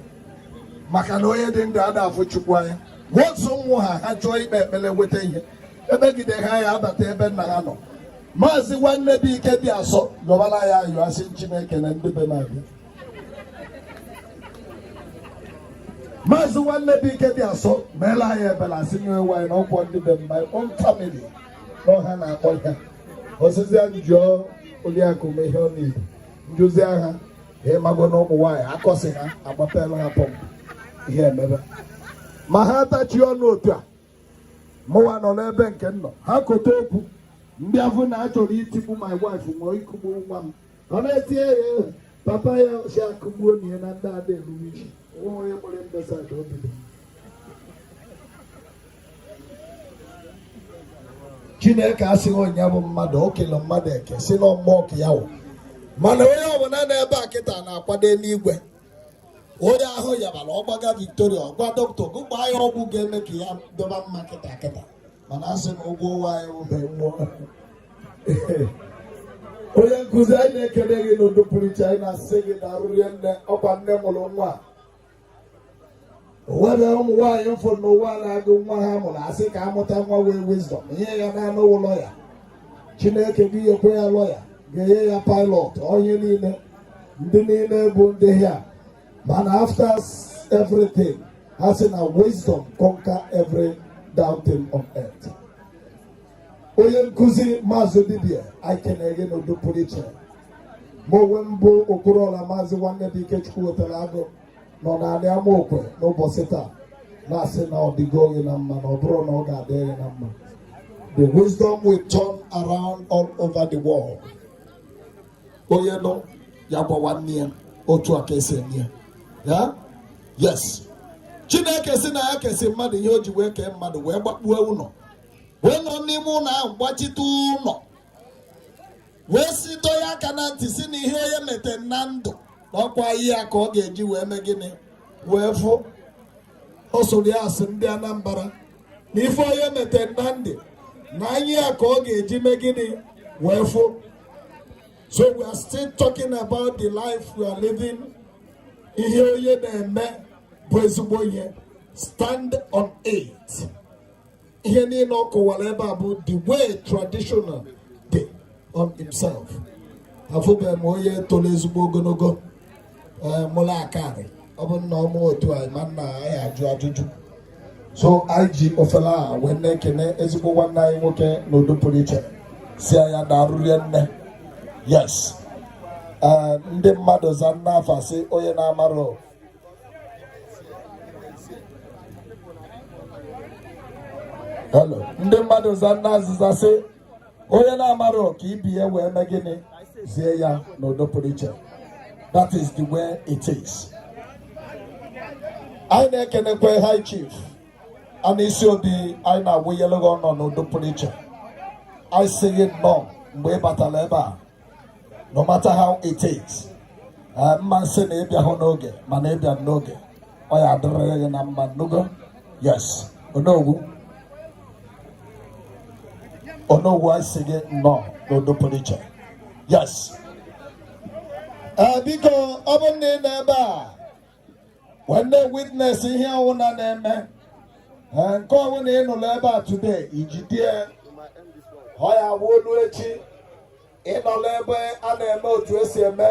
maka na onye dị ndụ ada afụ Chukwu anya. Otu ụmụ ha chọọ ikpe ekpere weta ihe ebegide ha ya abata ebe nna ha nọ. Maazị nwanne bụ ike dị asọ yọbara ya ayọ asị Chineke na ndị be na-abịa. Maazị nwanne bụ ike dị asọ meela anyị ebere asị nye nwaanyị na ọkwọ ndị be my own family n'ọha na-akpọ ya. Osisi njụọ Oliakụ ma ihe ọ na-ebu njuzi agha ịmago na ụmụ nwaanyị akọsị ha agbapela ha pọmpụ ihe emebe. Ma ha atachi ọnụ otu a mụwa nọ n'ebe nke nọ ha kote okwu ndị afọ na achọrọ itigbu my wife ma ikugbu nwa m. Ọ na-etinye ya papa ya si akụgbuo na ihe na ndị ada eruwe isi. Onye nwere mbesa ka o bido. Chineke asịghị onye bụ mmadụ o kele mmadụ eke si na mmụọ ka ya wụ. Mana onye ọbụla na-ebe a kịta na-akwado n'igwe. Onye ahụ yabara ọgbaga Victoria ọgwa dọkịta gụgbaa ya ọgwụ ga-eme ka ya dọba mma kịta. Mana asị na ụgwọ ụwa anyị ube mmụọ. Onye nkụzi anyị na-ekele gị n'udo pụrụ iche anyị na-asị gị na arụrie nne ọkwa nne mụrụ nwa. O nwere ụmụ nwaanyị mfọ n'ụwa na-agụ nwa ha mụrụ asị ka amụta nwa wee wisdom ihe ya na-anụ lọya. Chineke gị ekwe ya lọya ga-enye ya pilot onye niile ndị niile bụ ndị ya. Mana after everything ha sị na wisdom conquer every doubting on earth. Onye nkuzi Mazi dibia anyị kenere n'udo pụrụ iche. Mowe mbụ Okorola Mazi nwanne dị Ikechukwu wetara agụ nọ n'anị Amokwe n'ụbọchị taa na-asị na ọ dịgo gị na mma na ọ bụrụ na ọ ga-adị gị na mma. The wisdom will turn around all over the world. Onye nọ ya gwa nwanne ya otu aka esi eme ya. Ya? Yes. Chineke si na ya kesi mmadụ ihe o ji wee kee mmadụ wee gbakpuo ụlọ. Wee nọ n'ime ụlọ ahụ gbachite ụlọ. Wee si dọ ya aka na ntị si na ihe ya mete na ndụ na ọkwa ihe ya ka ọ ga-eji wee mee gịnị wee fụ. O soro ya asị ndị Anambra na ife onye mete na ndụ na anyị ya ka ọ ga-eji mee gịnị wee fụ. So we are still talking about the life we are living. Ihe onye na-eme bụ ezigbo ihe. Stand on it. Ihe niile ọ kọwara ebe a bụ the way traditional dị on himself. Afụbeghị m onye toro ezigbo ogologo mụrụ akarị. Ọ bụ nna ọmụ otu anyị ma nna anyị ajụ ajụjụ. So anyị ji ofele a wee na-ekene ezigbo nwanne anyị nwoke n'udo pụrụ iche si anya na arụrie nne. Yes. Ndị mmadụ za n'afọ asị onye na-amarọ. Hello. Ndị mmadụ za n'azịza sị onye na-amarọ ka ibi ya wee mee gịnị zie ya n'udo pụrụ iche. That is the way it is. Anyị na-ekenekwe High Chief a na-isi obi anyị na-awụnyelụ gị ọnọ n'udo pụrụ iche. I say it no mgbe ị batara ebe a. No matter how it is. Mma nsị na ịbịa hụ n'oge mana ịbịa n'oge ọ ya adịrịrị gị na mma n'ugo. Yes. Onogwu anyị sị gị nnọọ n'udo pụrụ iche. Yes. Biko ọ bụ na ị na ebe a wee witness ihe ọwụna na-eme nke ọwụna ị nụrụ ebe a today ijidie ọ ya wụ olu echi ịnọla ebe a na-eme otu esi eme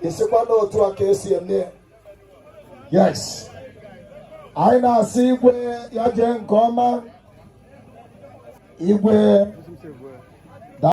isikwa n'otu a ka esi eme. Yes. Anyị na-asị igwe ya jee nke ọma. Igwe